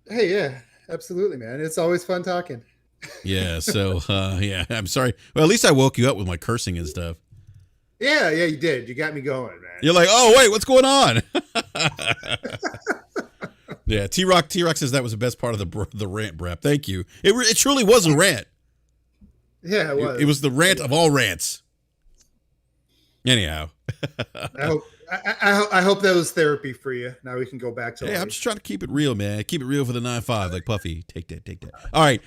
Hey, yeah, absolutely, man. It's always fun talking. Yeah. So yeah, I'm sorry. Well, at least I woke you up with my cursing and stuff. Yeah, you did. You got me going, man. You're like, oh wait, what's going on? Yeah, T-Rock says that was the best part of the rant, BRAP. Thank you. It truly was a rant. Yeah, it was. It was the rant of all rants. Anyhow. I hope that was therapy for you. Now we can go back to. Hey, I'm just trying to keep it real, man. Keep it real for the 9-5, like Puffy. Take that. All right.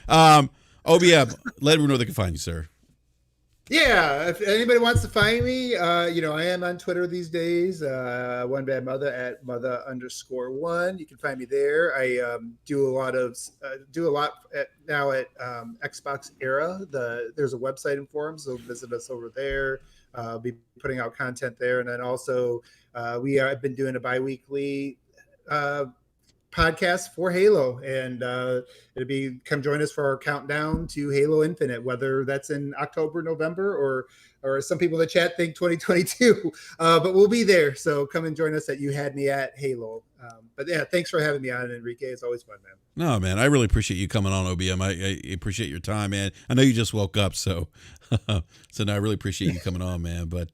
OBM, let everyone know they can find you, sir. Yeah, if anybody wants to find me, I am on Twitter these days. One bad mother at mother_1. You can find me there. I do a lot now at Xbox Era. There's a website and forum, so visit us over there. I'll be putting out content there, and then also I've been doing a biweekly podcast for Halo, and come join us for our countdown to Halo Infinite, whether that's in October, November, or some people in the chat think 2022, but we'll be there. So come and join us at You Had Me at Halo. But yeah, thanks for having me on, Enrique. It's always fun, man. No, man, I really appreciate you coming on, OBM. I appreciate your time, man. I know you just woke up, so no, I really appreciate you coming on, man. But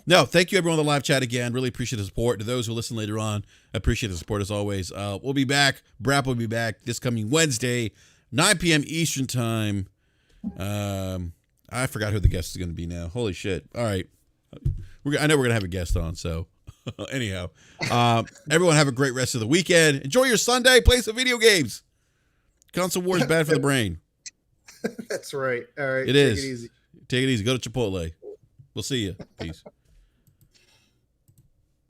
no, thank you everyone on the live chat again. Really appreciate the support. To those who listen later on, I appreciate the support as always. We'll be back. BRAP will be back this coming Wednesday, 9 p.m. Eastern time. I forgot who the guest is going to be now. Holy shit! All right, I know we're gonna have a guest on, so. Anyhow, everyone have a great rest of the weekend. Enjoy your Sunday. Play some video games. Console war is bad for the brain. That's right. All right. It is. Take it easy. Go to Chipotle. We'll see you. Peace.